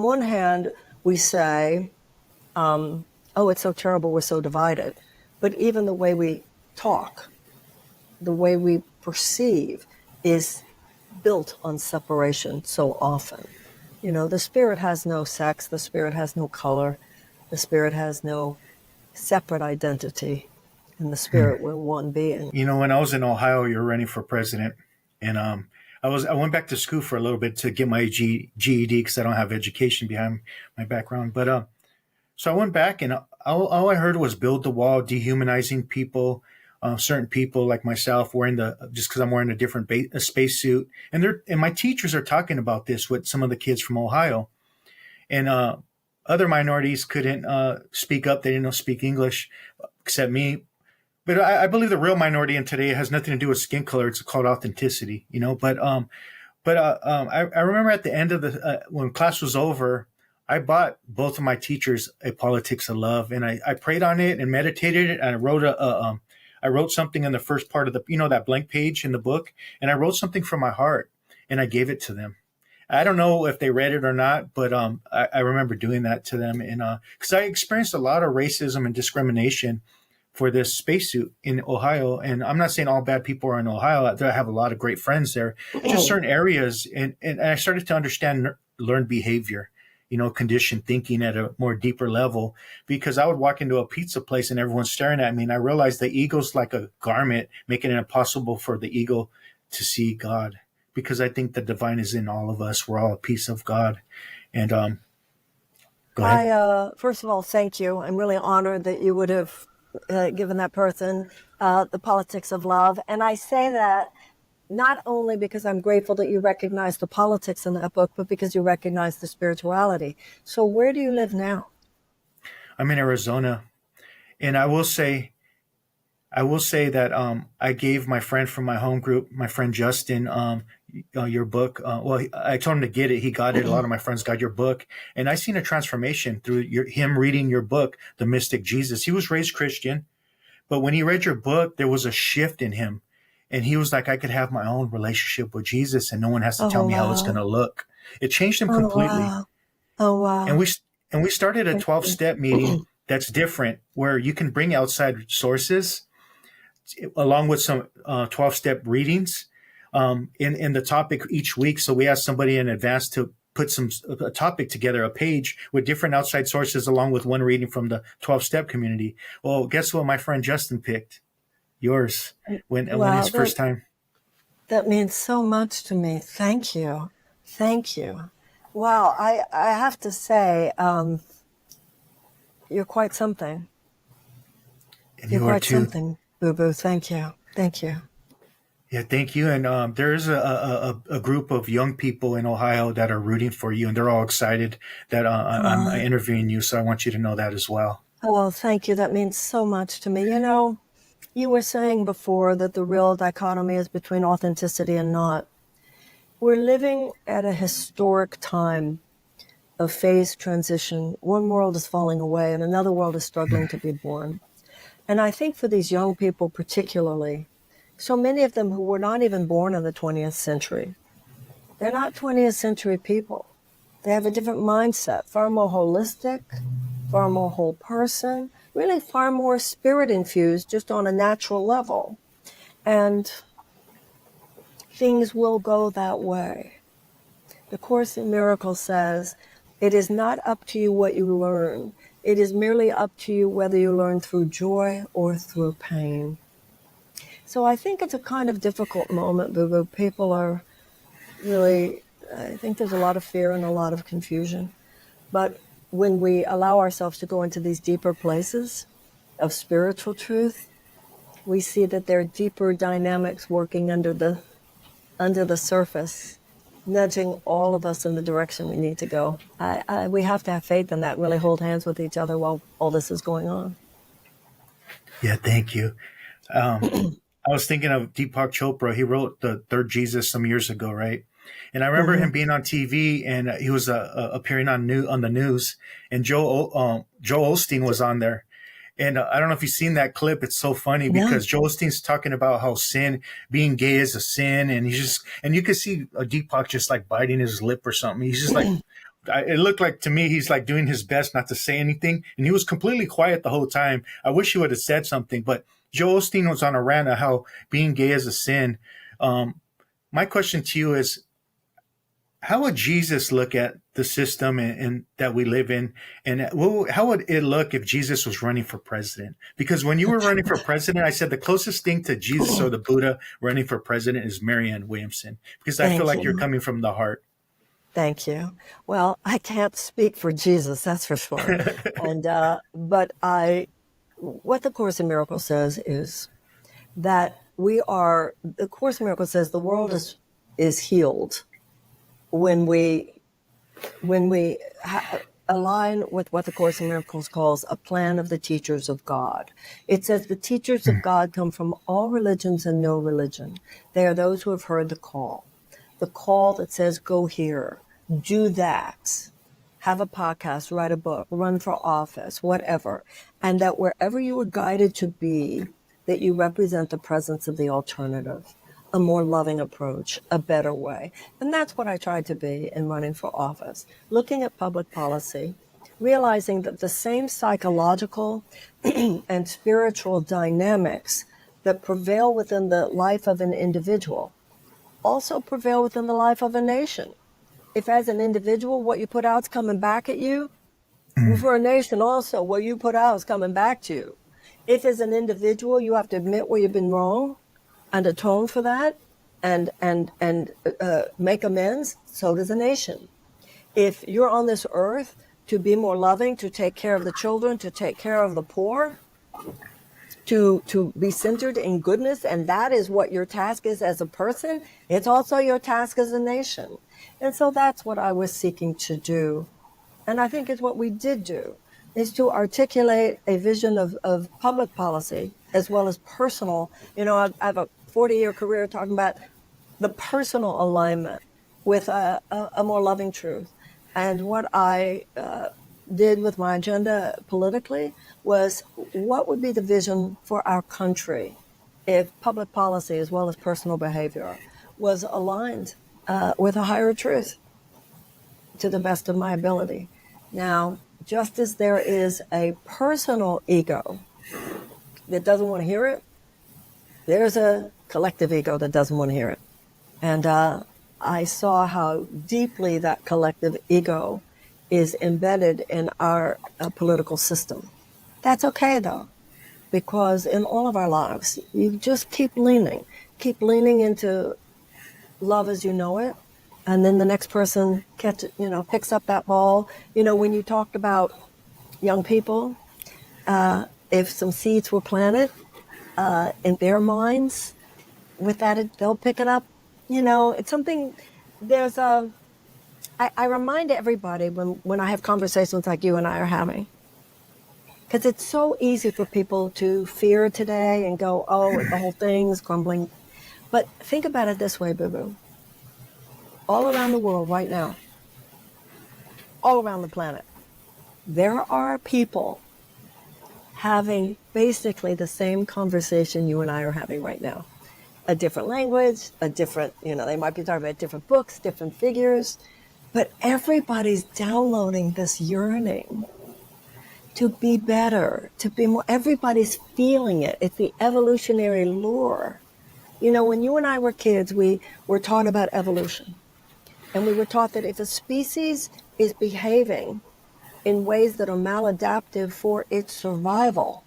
one hand, we say, it's so terrible, we're so divided. But even the way we talk, the way we perceive is built on separation so often. The spirit has no sex, the spirit has no color, the spirit has no separate identity, and the spirit we're one being. When I was in Ohio, you were running for president, and I went back to school for a little bit to get my GED because I don't have education behind my background. But so I went back, and all I heard was build the wall, dehumanizing people, certain people like myself wearing just because I'm wearing a different a spacesuit, and my teachers are talking about this with some of the kids from Ohio, and other minorities couldn't speak up. They didn't speak English except me. But I believe the real minority in today has nothing to do with skin color. It's called authenticity, you know. I remember at the end of when class was over, I bought both of my teachers A Politics of Love, and I prayed on it and meditated it. And I wrote something in the first part of that blank page in the book, and I wrote something from my heart, and I gave it to them. I don't know if they read it or not, but I remember doing that to them, and because I experienced a lot of racism and discrimination for this spacesuit in Ohio. And I'm not saying all bad people are in Ohio. I have a lot of great friends there. Just certain areas, and I started to understand learned behavior, conditioned thinking at a more deeper level, because I would walk into a pizza place and everyone's staring at me, and I realized the ego's like a garment, making it impossible for the ego to see God, because I think the divine is in all of us. We're all a piece of God. And go ahead. First of all, thank you. I'm really honored that you would have given that person The Politics of Love. And I say that not only because I'm grateful that you recognize the politics in that book, but because you recognize the spirituality. So where do you live now? I'm in Arizona. And I will say that I gave my friend from my home group, my friend Justin, your book. I told him to get it. He got it. A lot of my friends got your book. And I seen a transformation through him reading your book, The Mystic Jesus. He was raised Christian, but when he read your book, there was a shift in him. And he was like, I could have my own relationship with Jesus, and no one has to tell me how it's going to look. It changed him completely. Wow. Oh, wow. And we started a 12-step meeting that's different, where you can bring outside sources along with some 12-step readings in the topic each week. So we asked somebody in advance to put a topic together, a page with different outside sources, along with one reading from the 12-step community. Well, guess what my friend Justin picked? Yours when his first time. That means so much to me. Thank you. Thank you. Wow. I have to say, you're quite something. And you're you are quite too. Something, Boo Boo. Thank you. Thank you. Yeah, thank you. And there's a group of young people in Ohio that are rooting for you, and they're all excited that I'm interviewing you. So I want you to know that as well. Oh, thank you. That means so much to me. You were saying before that the real dichotomy is between authenticity and not. We're living at a historic time of phase transition. One world is falling away and another world is struggling to be born. And I think for these young people particularly, so many of them who were not even born in the 20th century, they're not 20th century people. They have a different mindset, far more holistic, far more whole person, really far more spirit infused just on a natural level. And things will go that way. The Course in Miracles says, it is not up to you what you learn. It is merely up to you whether you learn through joy or through pain. So I think it's a kind of difficult moment, Boo Boo. People are really, I think there's a lot of fear and a lot of confusion. But when we allow ourselves to go into these deeper places of spiritual truth, we see that there are deeper dynamics working under the surface, nudging all of us in the direction we need to go. We have to have faith in that, really hold hands with each other while all this is going on. Yeah, thank you. I was thinking of Deepak Chopra. He wrote The Third Jesus some years ago, right? And I remember him being on TV, and he was appearing on the news, and Joe Osteen was on there. And I don't know if you've seen that clip. It's so funny because Joe Osteen's talking about how being gay is a sin, and and you could see Deepak just like biting his lip or something. He's just like, it looked like to me he's like doing his best not to say anything, and he was completely quiet the whole time. I wish he would have said something, but Joe Osteen was on a rant of how being gay is a sin. My question to you is, how would Jesus look at the system and that we live in? And how would it look if Jesus was running for president? Because when you were running for president, I said the closest thing to Jesus or the Buddha running for president is Marianne Williamson, because I feel like you're coming from the heart. Thank you. Well, I can't speak for Jesus, that's for sure. But what the Course in Miracles says is that the Course in Miracles says the world is healed when we align with what the Course in Miracles calls a plan of the teachers of God. It says the teachers of God come from all religions and no religion. They are those who have heard the call that says, go here, do that, have a podcast, write a book, run for office, whatever. And that wherever you are guided to be, that you represent the presence of the alternative, a more loving approach, a better way. And that's what I tried to be in running for office, looking at public policy, realizing that the same psychological and spiritual dynamics that prevail within the life of an individual also prevail within the life of a nation. If as an individual, what you put out is coming back at you, for a nation also, what you put out is coming back to you. If as an individual, you have to admit where you've been wrong and atone for that and make amends, so does a nation. If you're on this earth to be more loving, to take care of the children, to take care of the poor, to be centered in goodness, and that is what your task is as a person, it's also your task as a nation. And so that's what I was seeking to do. And I think it's what we did do, is to articulate a vision of public policy as well as personal. I have a 40-year career talking about the personal alignment with a more loving truth. And what I did with my agenda politically was what would be the vision for our country if public policy as well as personal behavior was aligned with a higher truth to the best of my ability. Now, just as there is a personal ego that doesn't want to hear it, there's a collective ego that doesn't want to hear it. And I saw how deeply that collective ego is embedded in our political system. That's okay, though, because in all of our lives, you just keep leaning into love as you know it, and then the next person picks up that ball. When you talked about young people, if some seeds were planted in their minds, with that, they'll pick it up. It's something. I remind everybody when I have conversations like you and I are having, because it's so easy for people to fear today and go, oh, the whole thing's crumbling. But think about it this way, boo-boo. All around the world right now, all around the planet, there are people having basically the same conversation you and I are having right now. A different language, they might be talking about different books, different figures, but everybody's downloading this yearning to be better, to be more. Everybody's feeling it. It's the evolutionary lure. When you and I were kids, we were taught about evolution. And we were taught that if a species is behaving in ways that are maladaptive for its survival,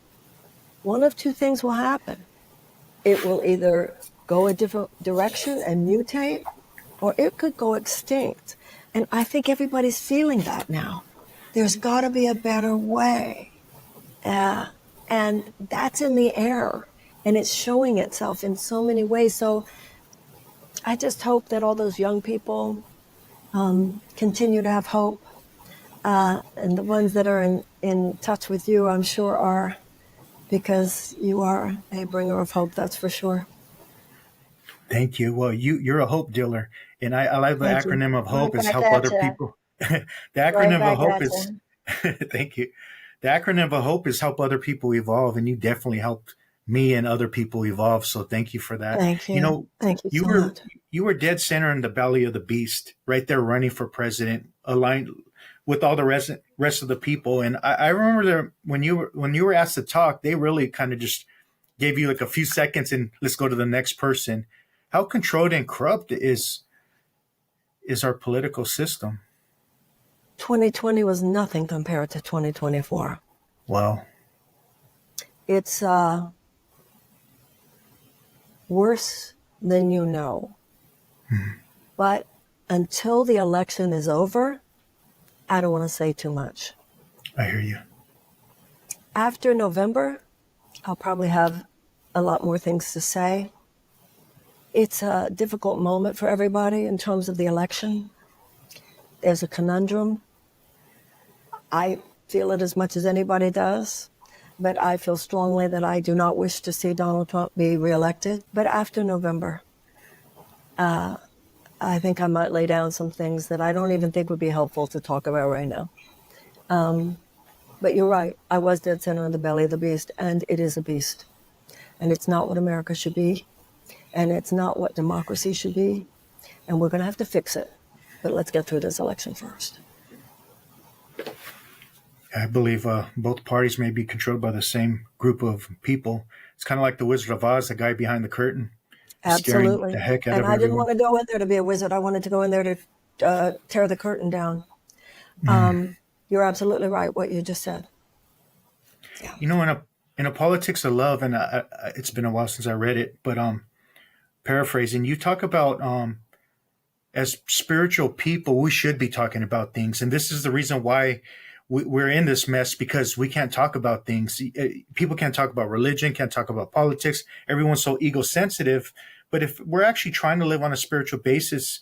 one of two things will happen. It will either go a different direction and mutate, or it could go extinct. And I think everybody's feeling that now. There's got to be a better way. And that's in the air. And it's showing itself in so many ways. So I just hope that all those young people continue to have hope. And the ones that are in touch with you, I'm sure are, because you are a bringer of hope, that's for sure. Thank you. Well, you're a hope dealer. And I like the Thank acronym you. of hope is Right help back other at ya. people. The Right acronym back of hope at is, ya. thank you. The acronym of hope is help other people evolve. And you definitely helped me and other people evolve. So thank you for that. Thank you. Thank you You so were, much. you were dead center in the belly of the beast, right there running for president, aligned with all the rest of the people. And I remember there, when you were asked to talk, they really kind of just gave you like a few seconds and let's go to the next person. How controlled and corrupt is our political system? 2020 was nothing compared to 2024. Wow. It's worse than you know. But until the election is over, I don't want to say too much. I hear you. After November, I'll probably have a lot more things to say. It's a difficult moment for everybody in terms of the election. There's a conundrum. I feel it as much as anybody does, but I feel strongly that I do not wish to see Donald Trump be reelected. But after November, I think I might lay down some things that I don't even think would be helpful to talk about right now. But you're right. I was dead center in the belly of the beast, and it is a beast. And it's not what America should be, and it's not what democracy should be, and we're going to have to fix it. But let's get through this election first. I believe both parties may be controlled by the same group of people. It's kind of like the Wizard of Oz, the guy behind the curtain. Absolutely. The heck out and of I didn't everyone. want to go in there to be a wizard. I wanted to go in there to tear the curtain down. You're absolutely right, what you just said. Yeah. You know, in a Politics of Love, and it's been a while since I read it, but paraphrasing, you talk about as spiritual people, we should be talking about things. And this is the reason why we're in this mess, because we can't talk about things. People can't talk about religion, can't talk about politics. Everyone's so ego-sensitive. But if we're actually trying to live on a spiritual basis,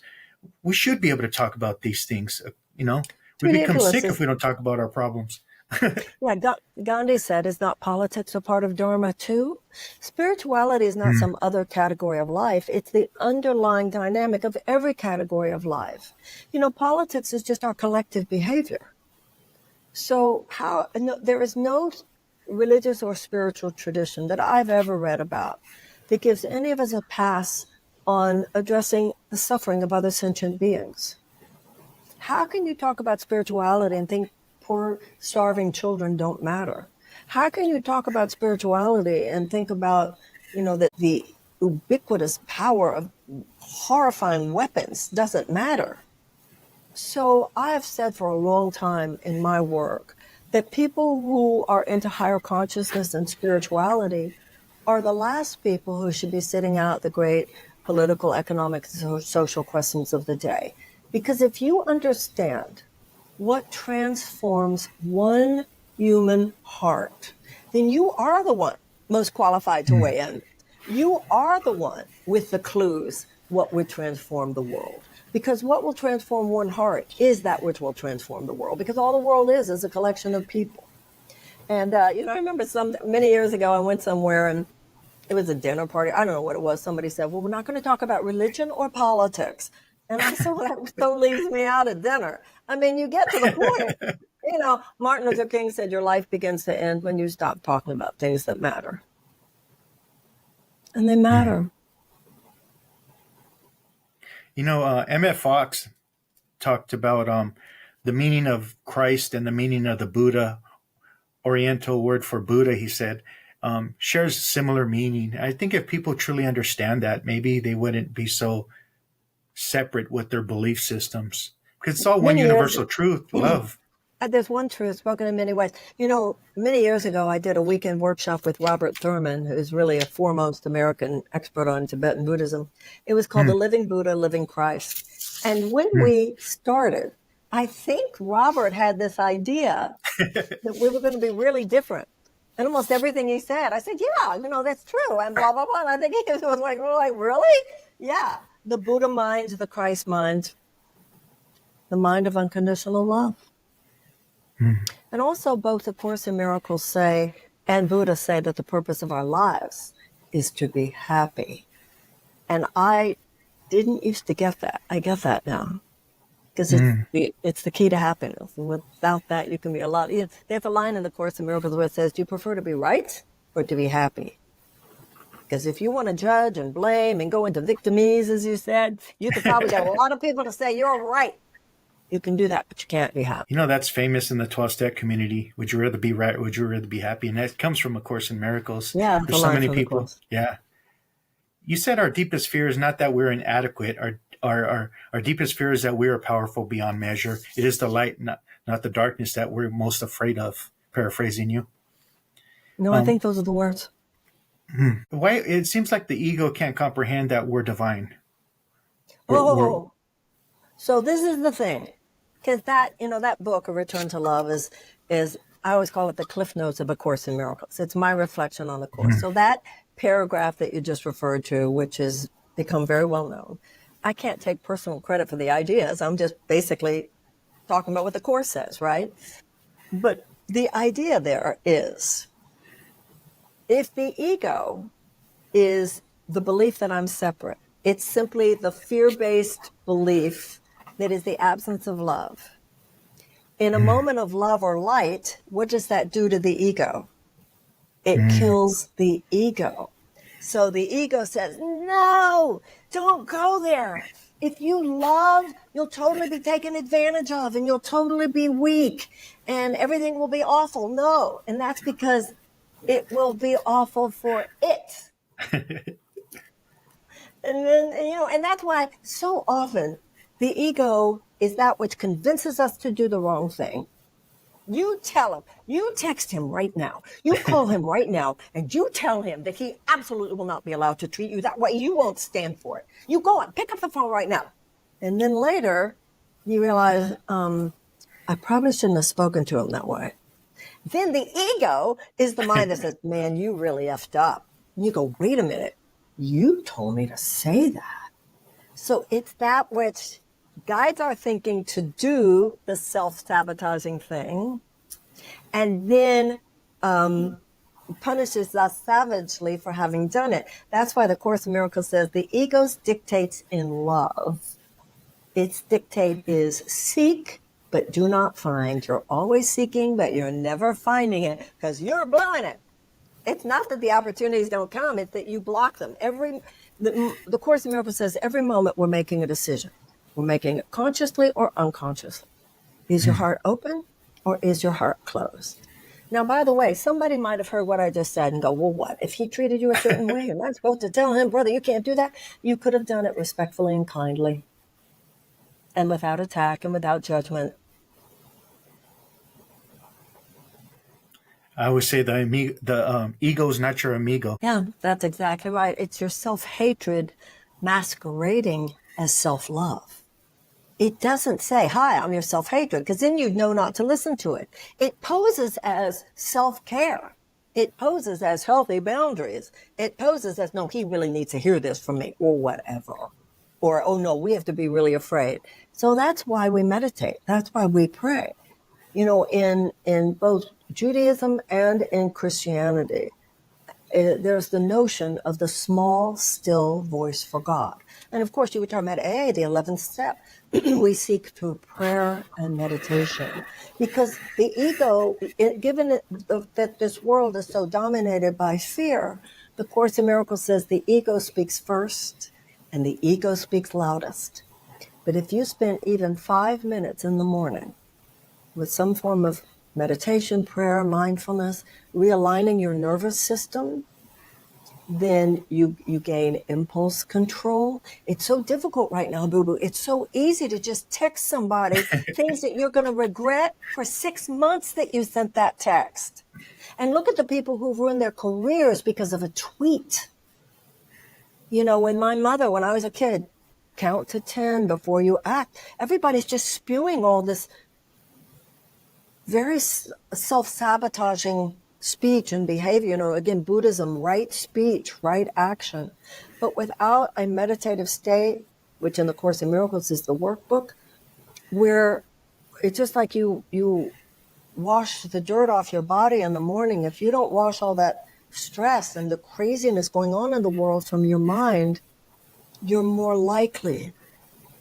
we should be able to talk about these things. You know, we become sick if we don't talk about our problems. Yeah, Gandhi said, is not politics a part of Dharma too? Spirituality is not some other category of life. It's the underlying dynamic of every category of life. You know, politics is just our collective behavior. So there is no religious or spiritual tradition that I've ever read about that gives any of us a pass on addressing the suffering of other sentient beings. How can you talk about spirituality and think poor, starving children don't matter? How can you talk about spirituality and think about, that the ubiquitous power of horrifying weapons doesn't matter? So I have said for a long time in my work that people who are into higher consciousness and spirituality are the last people who should be sitting out the great political, economic, social questions of the day. Because if you understand what transforms one human heart, then you are the one most qualified to weigh in. You are the one with the clues what would transform the world. Because what will transform one heart is that which will transform the world. Because all the world is a collection of people. And, I remember many years ago, I went somewhere and it was a dinner party. I don't know what it was. Somebody said, well, we're not going to talk about religion or politics. And I said, well, that still leaves me out at dinner. I mean, you get to the point. Martin Luther King said your life begins to end when you stop talking about things that matter. And they matter. M.F. Fox talked about the meaning of Christ and the meaning of the Buddha. Oriental word for Buddha, he said, shares similar meaning. I think if people truly understand that, maybe they wouldn't be so separate with their belief systems. Because it's all one universal truth, love. There's one truth spoken in many ways. Many years ago, I did a weekend workshop with Robert Thurman, who's really a foremost American expert on Tibetan Buddhism. It was called The Living Buddha, Living Christ. And when we started, I think Robert had this idea that we were going to be really different. And almost everything he said, I said, yeah, that's true. And blah, blah, blah. And I think he was like, really? Yeah. The Buddha mind, the Christ mind, the mind of unconditional love. And also both A Course in Miracles say and Buddha say that the purpose of our lives is to be happy. And I didn't used to get that. I get that now. Because it's the key to happiness. And without that, you can be a lot. They have a line in the Course in Miracles where it says, do you prefer to be right or to be happy? Because if you want to judge and blame and go into victimese, as you said, you could probably get a lot of people to say, you're right. You can do that, but you can't be happy. That's famous in the 12-step community. Would you rather be right or would you rather be happy? And that comes from A Course in Miracles. Yeah, there's so many people. Yeah. You said our deepest fear is not that we're inadequate. Our deepest fear is that we are powerful beyond measure. It is the light, not the darkness, that we're most afraid of. Paraphrasing you. No, I think those are the words. Why it seems like the ego can't comprehend that we're divine. So this is the thing. Because that book, A Return to Love, is I always call it the Cliff Notes of A Course in Miracles. It's my reflection on the Course. So that paragraph that you just referred to, which has become very well known, I can't take personal credit for the ideas. I'm just basically talking about what the Course says, right? But the idea there is, if the ego is the belief that I'm separate, it's simply the fear-based belief that is the absence of love. In a moment of love or light, what does that do to the ego? It kills the ego. So the ego says, no, don't go there. If you love, you'll totally be taken advantage of, and you'll totally be weak, and everything will be awful. No, and that's because it will be awful for it. And then, and that's why so often the ego is that which convinces us to do the wrong thing. You tell him, you text him right now, you call him right now, and you tell him that he absolutely will not be allowed to treat you that way. You won't stand for it. You go on, pick up the phone right now. And then later, you realize, I probably shouldn't have spoken to him that way. Then the ego is the mind that says, man, you really effed up. And you go, wait a minute, you told me to say that. So it's that which guides our thinking to do the self-sabotaging thing, and then punishes us savagely for having done it. That's why the Course in Miracles says the ego dictates in love. Its dictate is seek, but do not find. You're always seeking, but you're never finding it because you're blowing it. It's not that the opportunities don't come, it's that you block them. The Course in Miracles says every moment we're making a decision. We're making it consciously or unconsciously. Is your heart open or is your heart closed? Now, by the way, somebody might have heard what I just said and go, well, what? If he treated you a certain way, am I supposed to tell him, brother, you can't do that? You could have done it respectfully and kindly and without attack and without judgment. I would say the ego is not your amigo. Yeah, that's exactly right. It's your self-hatred masquerading as self-love. It doesn't say, hi, I'm your self-hatred, because then you'd know not to listen to it. It poses as self-care. It poses as healthy boundaries. It poses as, no, he really needs to hear this from me, or whatever. Or, oh, no, we have to be really afraid. So that's why we meditate. That's why we pray. In both Judaism and in Christianity, there's the notion of the small, still voice for God. And of course, you were talking about AA, the 11th step. We seek through prayer and meditation. Because the ego, given that this world is so dominated by fear, the Course in Miracles says the ego speaks first and the ego speaks loudest. But if you spend even 5 minutes in the morning with some form of meditation, prayer, mindfulness, realigning your nervous system, then you gain impulse control. It's so difficult right now, boo-boo. It's so easy to just text somebody things that you're going to regret for 6 months that you sent that text. And look at the people who've ruined their careers because of a tweet. When my mother, when I was a kid, count to 10 before you act. Everybody's just spewing all this very self-sabotaging speech and behavior. Again, Buddhism, right speech, right action. But without a meditative state, which in the Course in Miracles is the workbook, where it's just like you wash the dirt off your body in the morning. If you don't wash all that stress and the craziness going on in the world from your mind, you're more likely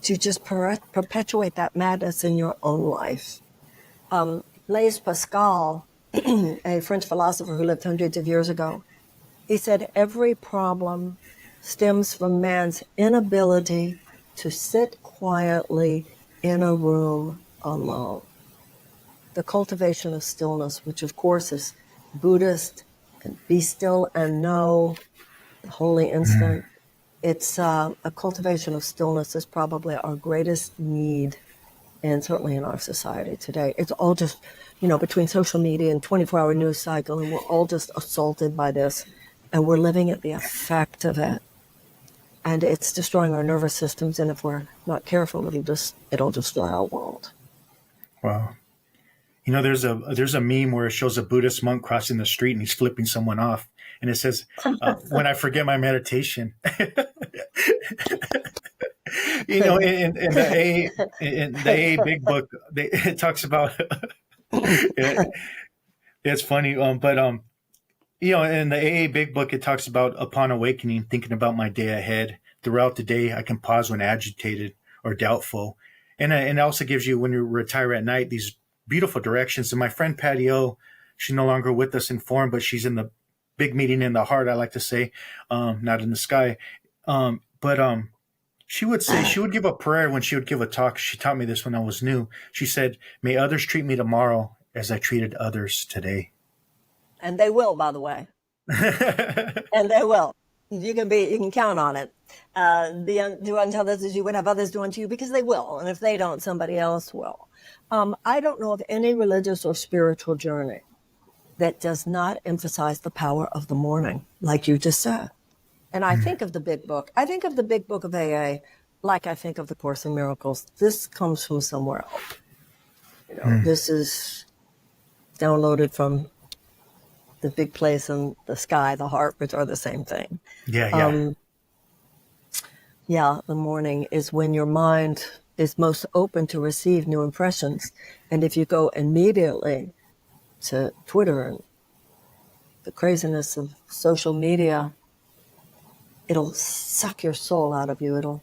to just perpetuate that madness in your own life. Blaise Pascal, a French philosopher who lived hundreds of years ago, he said, every problem stems from man's inability to sit quietly in a room alone. The cultivation of stillness, which of course is Buddhist, and be still and know, the holy instant. It's a cultivation of stillness is probably our greatest need, and certainly in our society today. It's all just, between social media and 24-hour news cycle, and we're all just assaulted by this, and we're living at the effect of it. And it's destroying our nervous systems, and if we're not careful, it'll destroy our world. Wow. there's a meme where it shows a Buddhist monk crossing the street and he's flipping someone off, and it says, "When I forget my meditation." In the AA Big Book, it talks about. It's funny, but in the AA Big Book, it talks about upon awakening, thinking about my day ahead. Throughout the day, I can pause when agitated or doubtful, and it also gives you, when you retire at night, these beautiful directions. And my friend Patty O, she's no longer with us in form, but she's in the big meeting in the heart, I like to say, not in the sky. But she would give a prayer when she would give a talk. She taught me this when I was new. She said, "May others treat me tomorrow as I treated others today." And they will, by the way. And they will. You can count on it. Do unto others as you would have others do unto you, because they will. And if they don't, somebody else will. I don't know of any religious or spiritual journey that does not emphasize the power of the morning, like you just said. And I think of the big book. I think of the big book of AA like I think of the Course in Miracles. This comes from somewhere else. This is downloaded from the big place in the sky, the heart, which are the same thing. Yeah. The morning is when your mind is most open to receive new impressions. And if you go immediately to Twitter and the craziness of social media, it'll suck your soul out of you.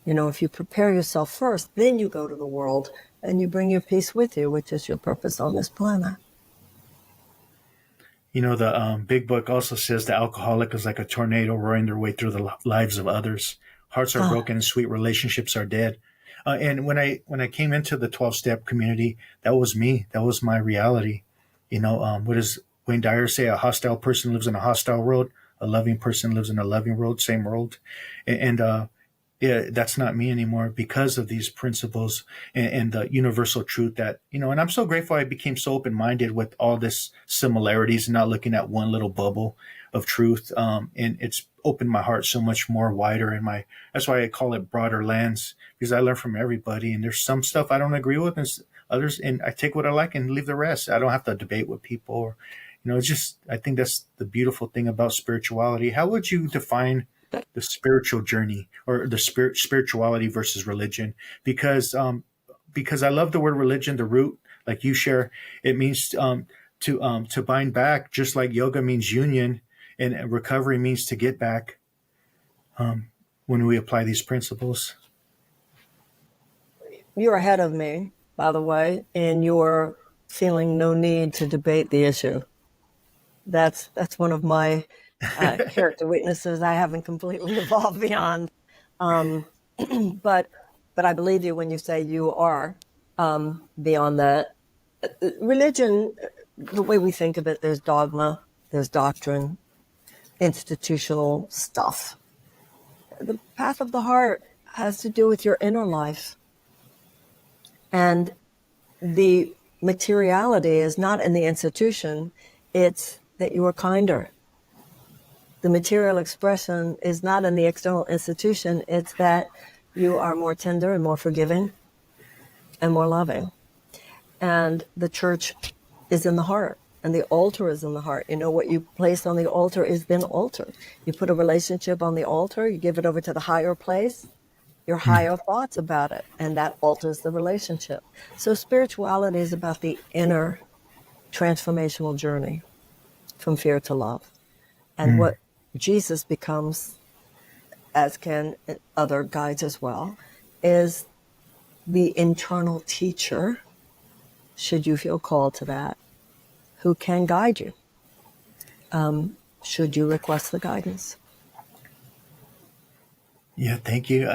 If you prepare yourself first, then you go to the world and you bring your peace with you, which is your purpose on this planet. The big book also says the alcoholic is like a tornado roaring their way through the lives of others. Hearts are broken and sweet relationships are dead. And when I came into the 12-step community, that was me. That was my reality. What does Wayne Dyer say? A hostile person lives in a hostile world. A loving person lives in a loving world, same world. And that's not me anymore because of these principles and the universal truth that, and I'm so grateful I became so open-minded with all this similarities and not looking at one little bubble of truth. And it's opened my heart so much more wider, and that's why I call it broader lens, because I learn from everybody, and there's some stuff I don't agree with and others, and I take what I like and leave the rest. I don't have to debate with people or, it's just, I think that's the beautiful thing about spirituality. How would you define the spiritual journey or the spirituality versus religion? Because I love the word religion, the root, like you share, it means to bind back, just like yoga means union and recovery means to get back when we apply these principles. You're ahead of me, by the way, and you're feeling no need to debate the issue. That's one of my character weaknesses I haven't completely evolved beyond. But I believe you when you say you are beyond that. Religion, the way we think of it, there's dogma, there's doctrine, institutional stuff. The path of the heart has to do with your inner life. And the materiality is not in the institution, it's that you are kinder. The material expression is not in the external institution, it's that you are more tender and more forgiving and more loving. And the church is in the heart, and the altar is in the heart. What you place on the altar is then altered. You put a relationship on the altar, you give it over to the higher place, your higher thoughts about it, and that alters the relationship. So spirituality is about the inner transformational journey from fear to love. And what Jesus becomes, as can other guides as well, is the internal teacher, should you feel called to that, who can guide you, should you request the guidance. Yeah, thank you.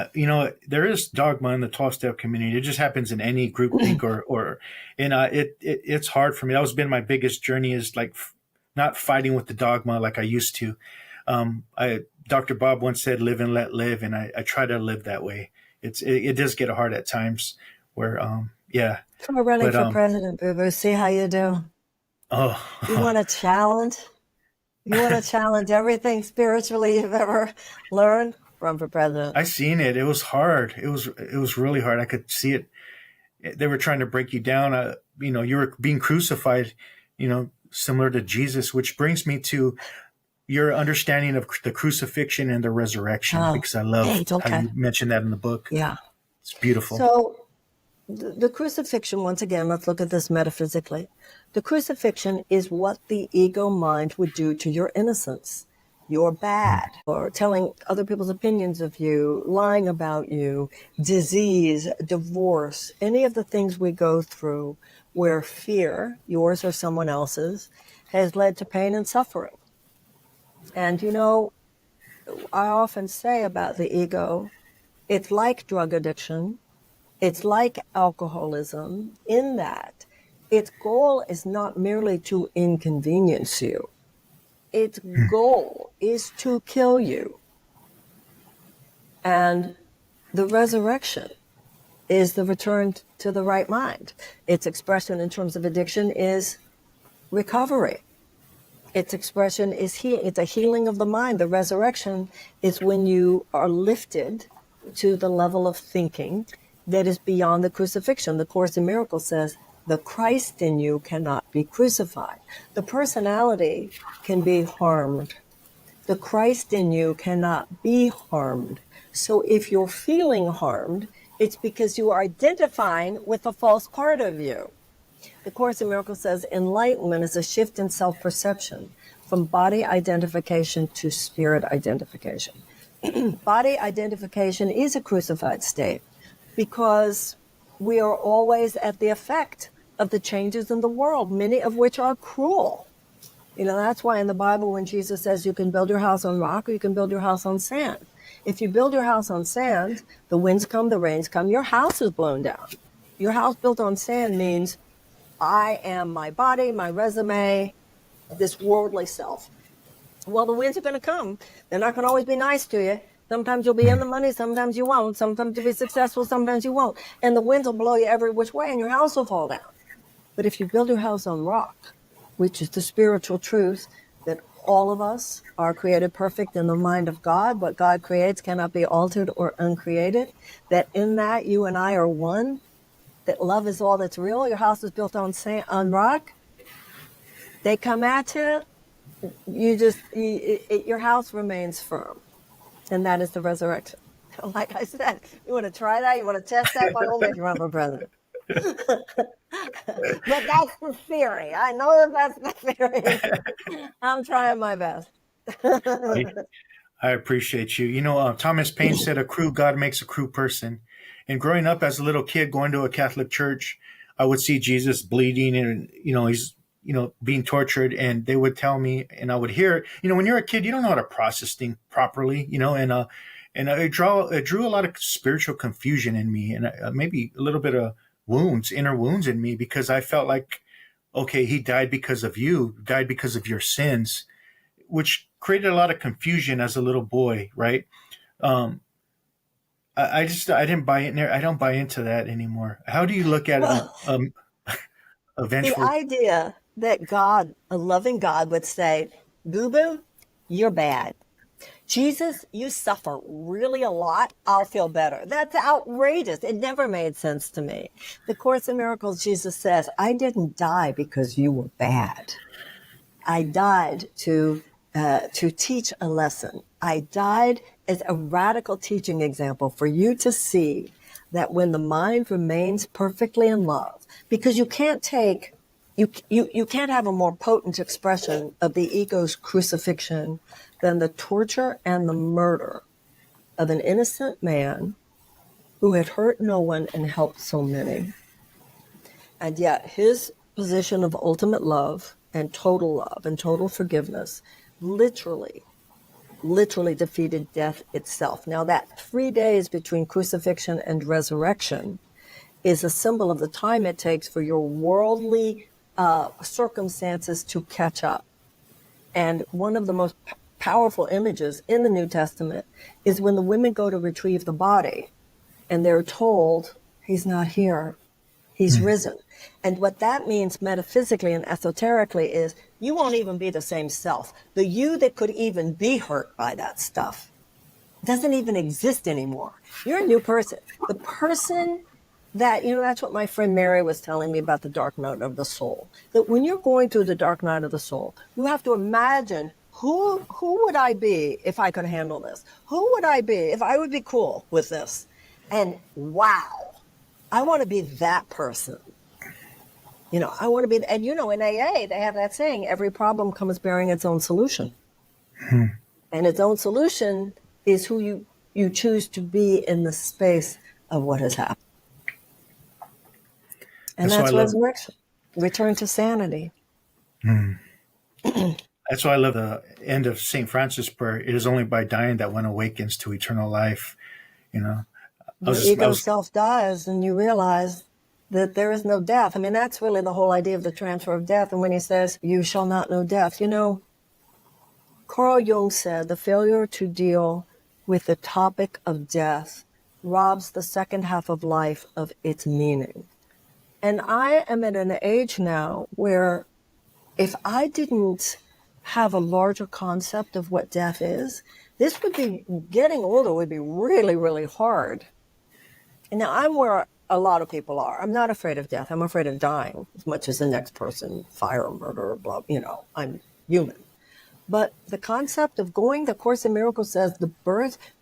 There is dogma in the 12-step community. It just happens in any group think it's hard for me. That has been my biggest journey, is like not fighting with the dogma like I used to. Dr. Bob once said, "Live and let live," and I try to live that way. It does get hard at times where, Try running for president, boo-boo. See how you do. Oh, You want a challenge? You want to challenge everything spiritually you've ever learned? Run for president. I seen it. It was hard. It was really hard. I could see it. They were trying to break you down. you were being crucified, similar to Jesus, which brings me to your understanding of the crucifixion and the resurrection, Oh, because I love great. how Okay. you mentioned that in the book. Yeah. It's beautiful. So the crucifixion, once again, let's look at this metaphysically. The crucifixion is what the ego mind would do to your innocence. You're bad, or telling other people's opinions of you, lying about you, disease, divorce, any of the things we go through where fear, yours or someone else's, has led to pain and suffering. And I often say about the ego, it's like drug addiction. It's like alcoholism in that its goal is not merely to inconvenience you. Its goal is to kill you. And the resurrection is the return to the right mind. Its expression in terms of addiction is recovery. Its expression is it's a healing of the mind. The resurrection is when you are lifted to the level of thinking that is beyond the crucifixion. The Course in Miracles says, the Christ in you cannot be crucified. The personality can be harmed. The Christ in you cannot be harmed. So if you're feeling harmed, it's because you are identifying with a false part of you. The Course in Miracles says enlightenment is a shift in self-perception from body identification to spirit identification. Body identification is a crucified state because we are always at the effect of the changes in the world, many of which are cruel. That's why in the Bible when Jesus says you can build your house on rock or you can build your house on sand. If you build your house on sand, the winds come, the rains come, your house is blown down. Your house built on sand means I am my body, my resume, this worldly self. Well, the winds are going to come. They're not going to always be nice to you. Sometimes you'll be in the money, sometimes you won't. Sometimes you'll be successful, sometimes you won't. And the winds will blow you every which way and your house will fall down. But if you build your house on rock, which is the spiritual truth that all of us are created perfect in the mind of God, what God creates cannot be altered or uncreated, that in that you and I are one, that love is all that's real. Your house is built on sand, on rock. They come at you, your house remains firm. And that is the resurrection. Like I said, you want to try that? You want to test that? By all means, run for president. But that's the theory. I know that's the theory. I'm trying my best. I appreciate you. Thomas Paine said, a cruel God makes a cruel person. And growing up as a little kid, going to a Catholic church, I would see Jesus bleeding and, he's, being tortured. And they would tell me, and I would hear it. When you're a kid, you don't know how to process things properly, and it drew a lot of spiritual confusion in me and maybe a little bit of inner wounds in me, because I felt like, okay, he died because of you, died because of your sins, which created a lot of confusion as a little boy, right? I didn't buy it. I don't buy into that anymore. How do you look at eventual? The idea that God, a loving God, would say, boo-boo, you're bad. Jesus, you suffer really a lot. I'll feel better. That's outrageous. It never made sense to me. The Course in Miracles, Jesus says, I didn't die because you were bad. I died to teach a lesson. I died as a radical teaching example for you to see that when the mind remains perfectly in love, because you can't have a more potent expression of the ego's crucifixion than the torture and the murder of an innocent man who had hurt no one and helped so many. And yet his position of ultimate love and total forgiveness literally defeated death itself. Now that 3 days between crucifixion and resurrection is a symbol of the time it takes for your worldly circumstances to catch up. And one of the most powerful images in the New Testament is when the women go to retrieve the body and they're told, he's not here, he's risen. And what that means metaphysically and esoterically is you won't even be the same self. The you that could even be hurt by that stuff doesn't even exist anymore. You're a new person. The person that, that's what my friend Mary was telling me about the dark night of the soul. That when you're going through the dark night of the soul, you have to imagine who would I be if I could handle this? Who would I be if I would be cool with this? And wow, I want to be that person. I want to be, and in AA, they have that saying, every problem comes bearing its own solution. And its own solution is who you choose to be in the space of what has happened. And that's resurrection, return to sanity. That's why I love the end of St. Francis' prayer. It is only by dying that one awakens to eternal life. The ego self dies and you realize that there is no death. I mean, that's really the whole idea of the transfer of death. And when he says, you shall not know death, Carl Jung said the failure to deal with the topic of death robs the second half of life of its meaning. And I am at an age now where if I didn't have a larger concept of what death is, this would be, getting older would be really, really hard. And now I'm where a lot of people are. I'm not afraid of death. I'm afraid of dying as much as the next person, fire, murder, blah, I'm human. But the concept of the Course in Miracles says the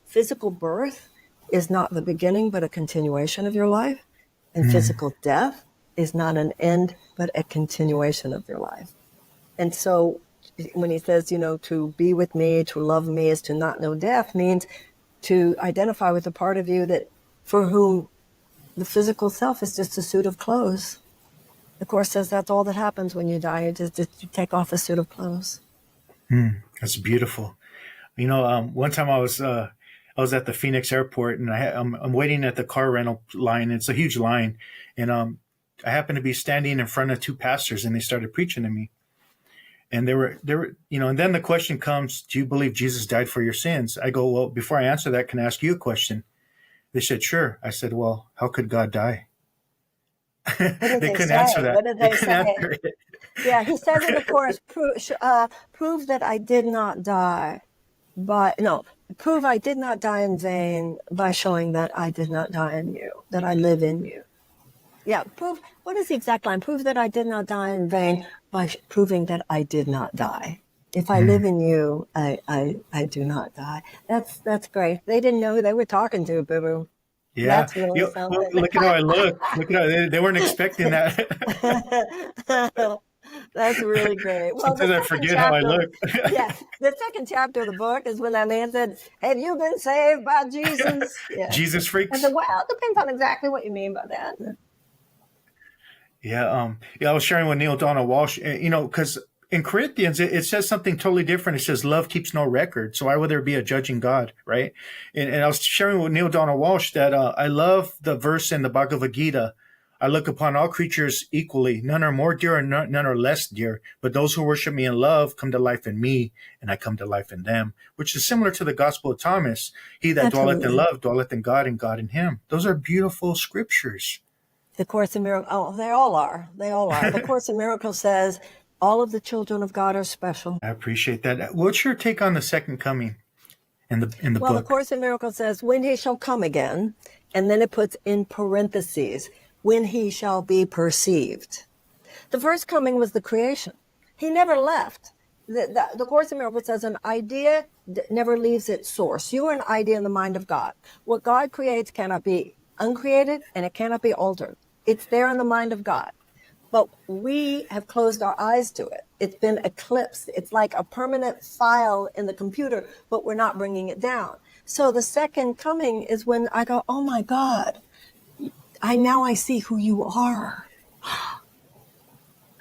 physical birth is not the beginning, but a continuation of your life. And physical death is not an end, but a continuation of your life. And so when he says, to be with me, to love me is to not know death, means to identify with the part of you that for whom the physical self is just a suit of clothes. The Course says that's all that happens when you die. You take off a suit of clothes. That's beautiful. One time I was at the Phoenix airport and I'm waiting at the car rental line. It's a huge line. And I happened to be standing in front of two pastors and they started preaching to me. And they were, and then the question comes, do you believe Jesus died for your sins? I go, well, before I answer that, can I ask you a question? They said, sure. I said, well, how could God die? They couldn't answer that. What did they say? Yeah, he says in the Course, prove that I did not die prove I did not die in vain by showing that I did not die in you, that I live in you. Yeah, what is the exact line? Prove that I did not die in vain by proving that I did not die. If I live in you, I do not die. That's great. They didn't know who they were talking to, boo-boo. Yeah. That's really something. Look at how I look. Look at how they weren't expecting that. That's really great. Well, sometimes I forget how I look. Yeah, the second chapter of the book is when that man said, have you been saved by Jesus? Yeah. Jesus freaks. I said, well, it depends on exactly what you mean by that. Yeah, I was sharing with Neil Donald Walsh, because in Corinthians, it says something totally different. It says love keeps no record. So why would there be a judging God, right? And I was sharing with Neil Donald Walsh that I love the verse in the Bhagavad Gita. I look upon all creatures equally. None are more dear and none are less dear. But those who worship me in love come to life in me, and I come to life in them, which is similar to the Gospel of Thomas. He that dwelleth in love dwelleth in God, and God in him. Those are beautiful scriptures. The Course in Miracles, they all are. They all are. The Course in Miracles says all of the children of God are special. I appreciate that. What's your take on the second coming in the book? Well, the Course in Miracles says, when he shall come again, and then it puts in parentheses, when he shall be perceived. The first coming was the creation. He never left. The Course in Miracles says an idea never leaves its source. You are an idea in the mind of God. What God creates cannot be uncreated, and it cannot be altered. It's there in the mind of God. But we have closed our eyes to it. It's been eclipsed. It's like a permanent file in the computer, but we're not bringing it down. So the second coming is when I go, oh my God, now I see who you are.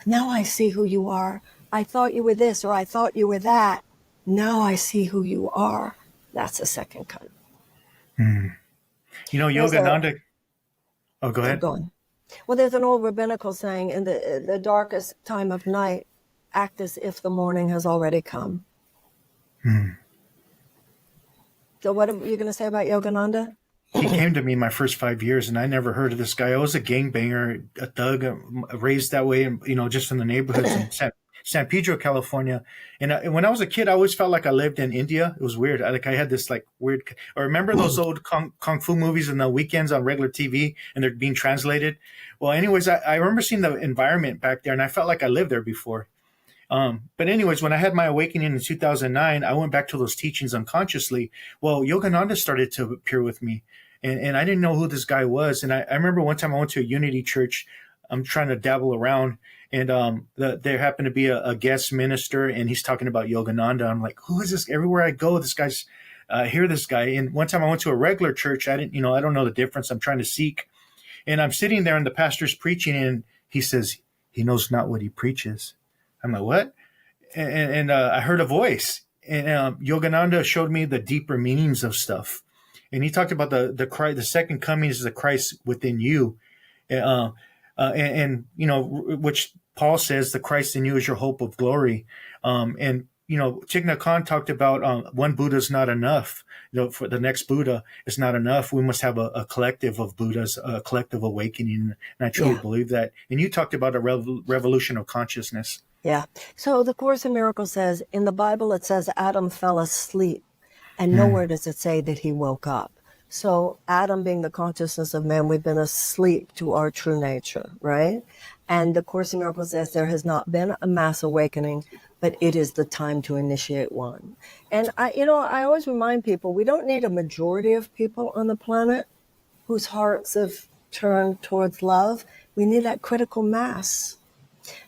Now I see who you are. I thought you were this, or I thought you were that. Now I see who you are. That's the second coming. Yogananda. Oh, go ahead. Go on. Well, there's an old rabbinical saying, in the darkest time of night, act as if the morning has already come. So what are you going to say about Yogananda? He came to me my first 5 years, and I never heard of this guy. I was a gangbanger, a thug, raised that way, and just in the neighborhoods, and San Pedro, California. And when I was a kid, I always felt like I lived in India. It was weird. I had this like weird. I remember those old kung fu movies in the weekends on regular TV, and they're being translated. Well, anyways, I remember seeing the environment back there, and I felt like I lived there before. But anyways, when I had my awakening in 2009, I went back to those teachings unconsciously. Well, Yogananda started to appear with me, and I didn't know who this guy was. And I remember one time I went to a Unity church. I'm trying to dabble around, and there happened to be a guest minister, and he's talking about Yogananda. I'm like, who is this? Everywhere I go, this guy's, I hear this guy. And one time I went to a regular church. I don't know the difference. I'm trying to seek. And I'm sitting there, and the pastor's preaching, and he says, he knows not what he preaches. I'm like, what? And I heard a voice, and Yogananda showed me the deeper meanings of stuff. And he talked about the Christ, the second coming is the Christ within you. And which Paul says, the Christ in you is your hope of glory. And Thich Nhat Hanh talked about one Buddha is not enough. For the next Buddha is not enough. We must have a collective of Buddhas, a collective awakening. And I truly believe that. And you talked about a revolution of consciousness. Yeah. So the Course in Miracles says, in the Bible, it says Adam fell asleep, and nowhere does it say that he woke up. So Adam being the consciousness of man, we've been asleep to our true nature, right? And the Course in Miracles says there has not been a mass awakening, but it is the time to initiate one. And I always remind people, we don't need a majority of people on the planet whose hearts have turned towards love. We need that critical mass.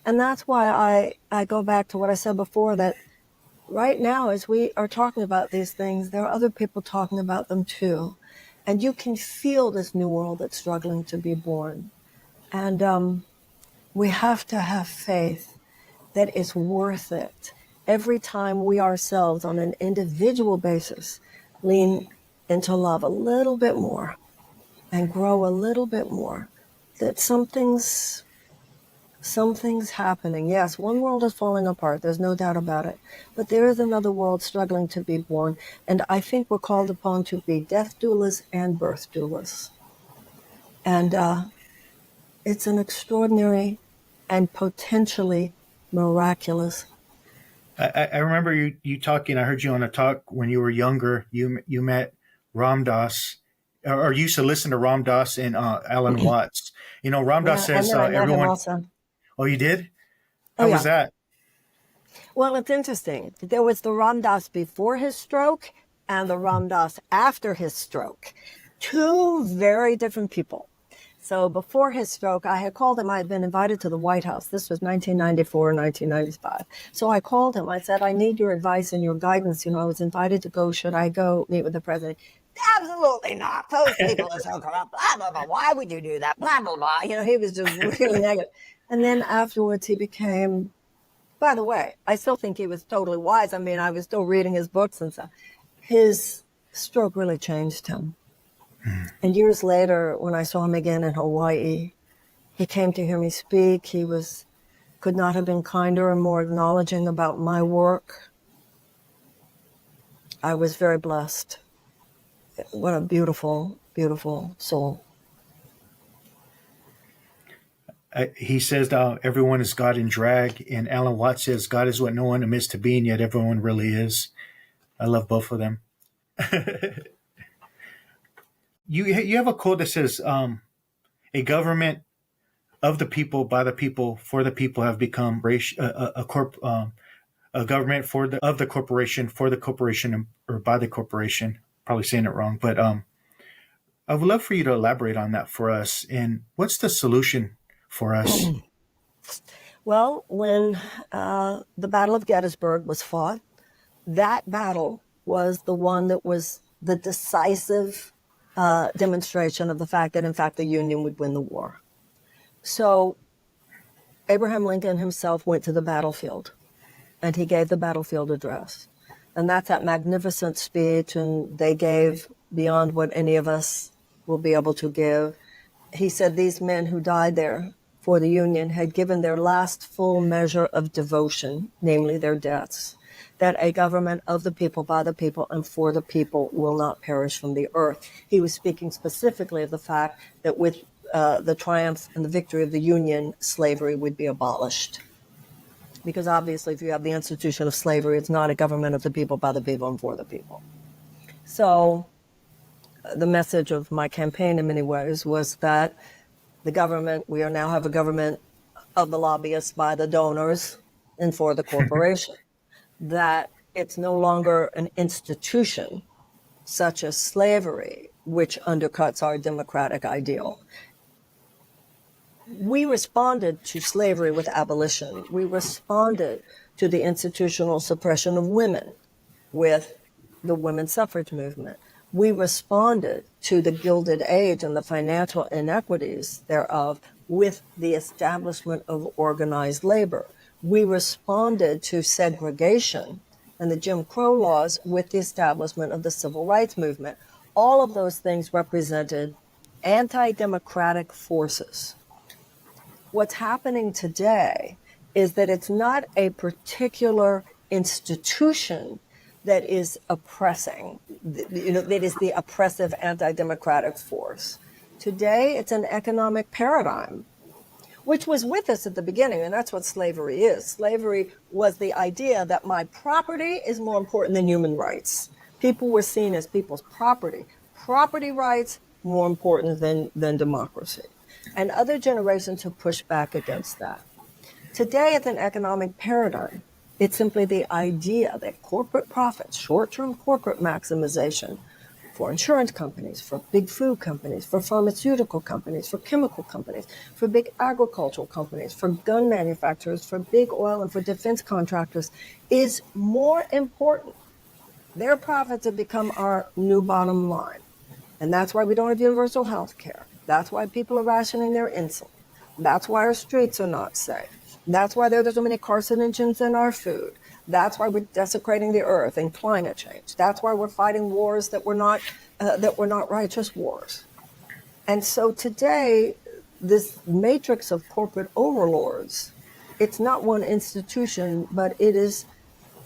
And that's why I go back to what I said before, that right now, as we are talking about these things, there are other people talking about them too. And you can feel this new world that's struggling to be born. And we have to have faith that it's worth it. Every time we ourselves, on an individual basis, lean into love a little bit more and grow a little bit more, that something's happening. Yes, one world is falling apart. There's no doubt about it. But there is another world struggling to be born. And I think we're called upon to be death doulas and birth doulas. And it's an extraordinary and potentially miraculous. I remember you talking. I heard you on a talk when you were younger. You met Ram Dass, or used to listen to Ram Dass and Alan Watts. Ram Dass says everyone. Oh, you did? How was that? Well, it's interesting. There was the Ram Dass before his stroke and the Ram Dass after his stroke. Two very different people. So before his stroke, I had called him. I had been invited to the White House. This was 1994, 1995. So I called him. I said, I need your advice and your guidance. I was invited to go. Should I go meet with the president? Absolutely not. Those people are so corrupt. Blah, blah, blah. Why would you do that? Blah, blah, blah. He was just really negative. And then afterwards, he became, by the way, I still think he was totally wise. I mean, I was still reading his books and stuff. His stroke really changed him. And years later, when I saw him again in Hawaii, he came to hear me speak. He could not have been kinder and more acknowledging about my work. I was very blessed. What a beautiful, beautiful soul. He says everyone is God in drag, and Alan Watts says God is what no one admits to being, yet everyone really is. I love both of them. You have a quote that says, a government of the people, by the people, for the people have become a government of the corporation, for the corporation, or by the corporation. Probably saying it wrong, but I would love for you to elaborate on that for us. And what's the solution for us? Well, when the Battle of Gettysburg was fought, that battle was the one that was the decisive demonstration of the fact that, in fact, the Union would win the war. So Abraham Lincoln himself went to the battlefield, and he gave the battlefield address. And that's that magnificent speech, and they gave beyond what any of us will be able to give. He said these men who died there for the Union had given their last full measure of devotion, namely their deaths, that a government of the people, by the people, and for the people will not perish from the earth. He was speaking specifically of the fact that with the triumph and the victory of the Union, slavery would be abolished. Because obviously, if you have the institution of slavery, it's not a government of the people, by the people, and for the people. So the message of my campaign in many ways was that the government, we are now have a government of the lobbyists, by the donors, and for the corporation. That it's no longer an institution such as slavery, which undercuts our democratic ideal. We responded to slavery with abolition. We responded to the institutional suppression of women with the women's suffrage movement. We responded to the Gilded Age and the financial inequities thereof with the establishment of organized labor. We responded to segregation and the Jim Crow laws with the establishment of the civil rights movement. All of those things represented anti-democratic forces. What's happening today is that it's not a particular institution that is oppressing, that is the oppressive anti-democratic force. Today, it's an economic paradigm, which was with us at the beginning, and that's what slavery is. Slavery was the idea that my property is more important than human rights. People were seen as people's property. Property rights more important than democracy. And other generations have pushed back against that. Today, it's an economic paradigm. It's simply the idea that corporate profits, short-term corporate maximization for insurance companies, for big food companies, for pharmaceutical companies, for chemical companies, for big agricultural companies, for gun manufacturers, for big oil and for defense contractors is more important. Their profits have become our new bottom line. And that's why we don't have universal health care. That's why people are rationing their insulin. That's why our streets are not safe. That's why there's so many carcinogens in our food. That's why we're desecrating the earth and climate change. That's why we're fighting wars that were not righteous wars. And so today, this matrix of corporate overlords, it's not one institution, but it is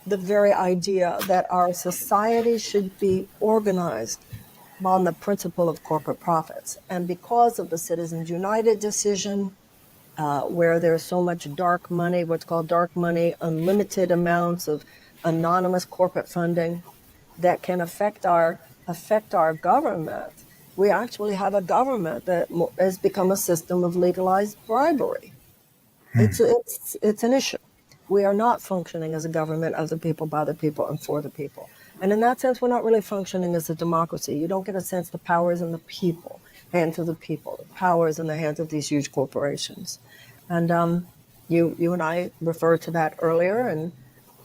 the very idea that our society should be organized on the principle of corporate profits. And because of the Citizens United decision, where there's so much dark money, what's called dark money, unlimited amounts of anonymous corporate funding that can affect our government. We actually have a government that has become a system of legalized bribery. It's an issue. We are not functioning as a government of the people, by the people, and for the people. And in that sense, we're not really functioning as a democracy. You don't get a sense the power is in the people, hands of the people. The power is in the hands of these huge corporations. And you and I referred to that earlier, and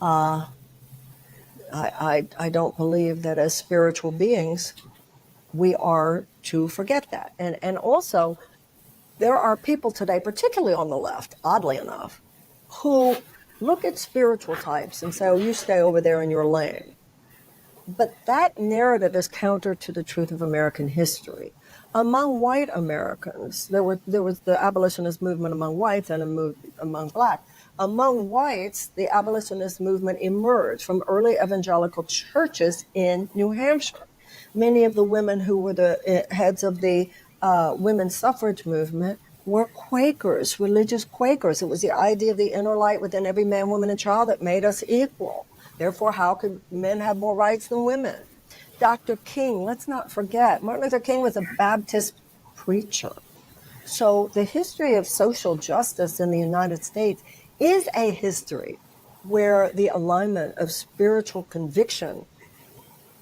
I don't believe that as spiritual beings we are to forget that. And also, there are people today, particularly on the left, oddly enough, who look at spiritual types and say, oh, you stay over there in your lane. But that narrative is counter to the truth of American history. Among white Americans, there was the abolitionist movement among whites and among black. Among whites, the abolitionist movement emerged from early evangelical churches in New Hampshire. Many of the women who were the heads of the women's suffrage movement were Quakers, religious Quakers. It was the idea of the inner light within every man, woman, and child that made us equal. Therefore, how could men have more rights than women? Dr. King, let's not forget, Martin Luther King was a Baptist preacher. So the history of social justice in the United States is a history where the alignment of spiritual conviction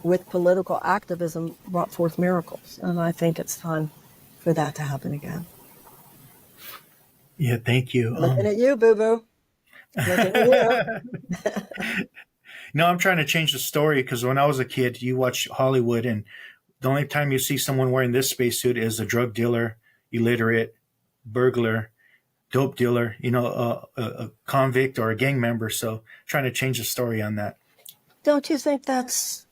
with political activism brought forth miracles. And I think it's time for that to happen again. Yeah, thank you. Looking at you, boo-boo. Looking at you. No, I'm trying to change the story because when I was a kid, you watch Hollywood, and the only time you see someone wearing this spacesuit is a drug dealer, illiterate, burglar, dope dealer, a convict or a gang member. So trying to change the story on that. Don't you think that's,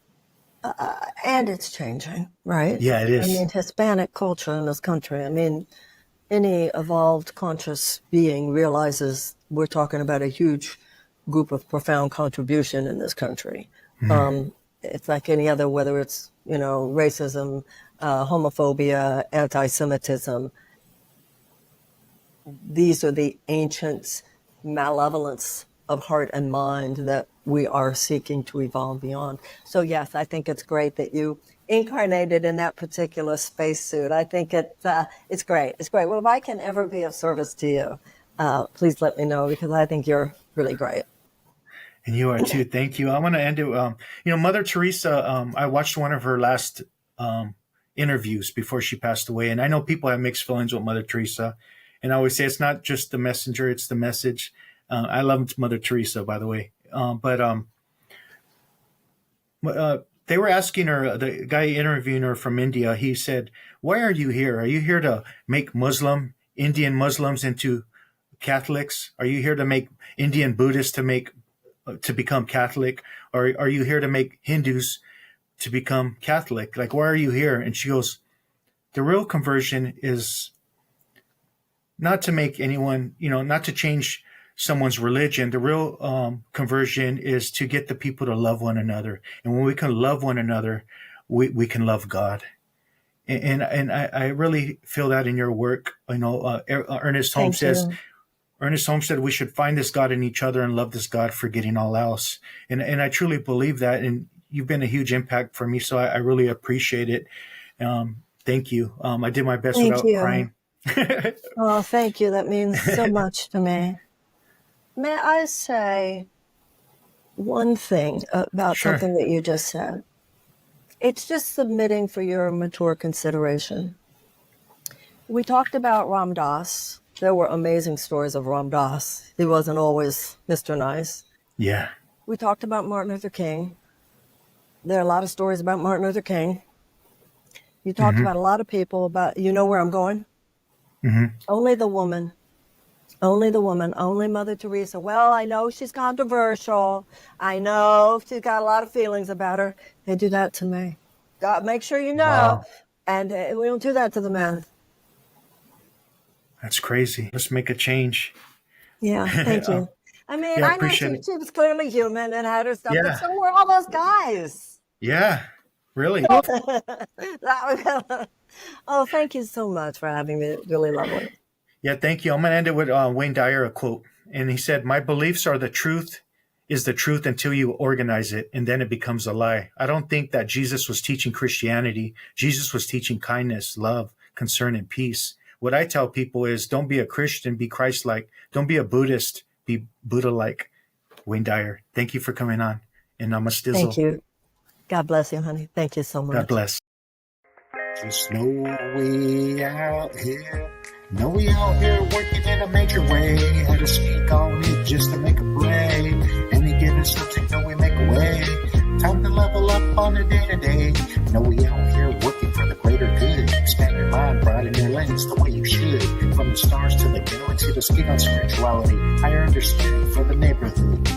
and it's changing, right? Yeah, it is. I mean, Hispanic culture in this country, I mean, any evolved conscious being realizes we're talking about a huge group of profound contribution in this country. Mm-hmm. It's like any other, whether it's, racism, homophobia, anti-Semitism. These are the ancient malevolence of heart and mind that we are seeking to evolve beyond. So yes, I think it's great that you incarnated in that particular spacesuit. I think it's great. It's great. Well, if I can ever be of service to you, please let me know, because I think you're really great. And you are too. Thank you. I want to end it. Mother Teresa, I watched one of her last interviews before she passed away. And I know people have mixed feelings with Mother Teresa. And I always say it's not just the messenger, it's the message. I love Mother Teresa, by the way. They were asking her, the guy interviewing her from India, he said, why are you here? Are you here to make Indian Muslims into Catholics? Are you here to make Indian Buddhists to become Catholic? Or are you here to make Hindus to become Catholic? Like, why are you here? And she goes, the real conversion is not to make anyone, not to change someone's religion. The real conversion is to get the people to love one another. And when we can love one another, we can love God. And I really feel that in your work. Ernest Holmes said we should find this God in each other and love this God, forgetting all else. And I truly believe that. And you've been a huge impact for me. So I really appreciate it. Thank you. I did my best without crying. Oh, thank you. That means so much to me. May I say one thing about something that you just said? It's just submitting for your mature consideration. We talked about Ram Dass. There were amazing stories of Ram Dass. He wasn't always Mr. Nice. Yeah. We talked about Martin Luther King. There are a lot of stories about Martin Luther King. You talked about a lot of people, about, you know where I'm going? Only the woman, only Mother Teresa. Well, I know she's controversial. I know she's got a lot of feelings about her. They do that to me. God, make sure you know. Wow. And we don't do that to the men. That's crazy. Let's make a change. Yeah, thank you. I mean, I know she was clearly human and had her stuff, but so were all those guys. Yeah, really. Oh, thank you so much for having me. Really lovely. Yeah, thank you. I'm going to end it with Wayne Dyer, a quote. And he said, my beliefs are the truth until you organize it, and then it becomes a lie. I don't think that Jesus was teaching Christianity. Jesus was teaching kindness, love, concern, and peace. What I tell people is, don't be a Christian, be Christ-like. Don't be a Buddhist, be Buddha-like. Wayne Dyer, thank you for coming on. And namaste. Thank you. God bless you, honey. Thank you so much. God bless. Just know we out here. Know we out here working in a major way. Had to speak on it just to make a play. Any given subject, know we make a way. Time to level up on the day-to-day. Know we out here working for the greater good. Expand your mind, broaden your lens the way you should. From the stars to the galaxy to speak on spirituality. Higher understanding for the neighborhood.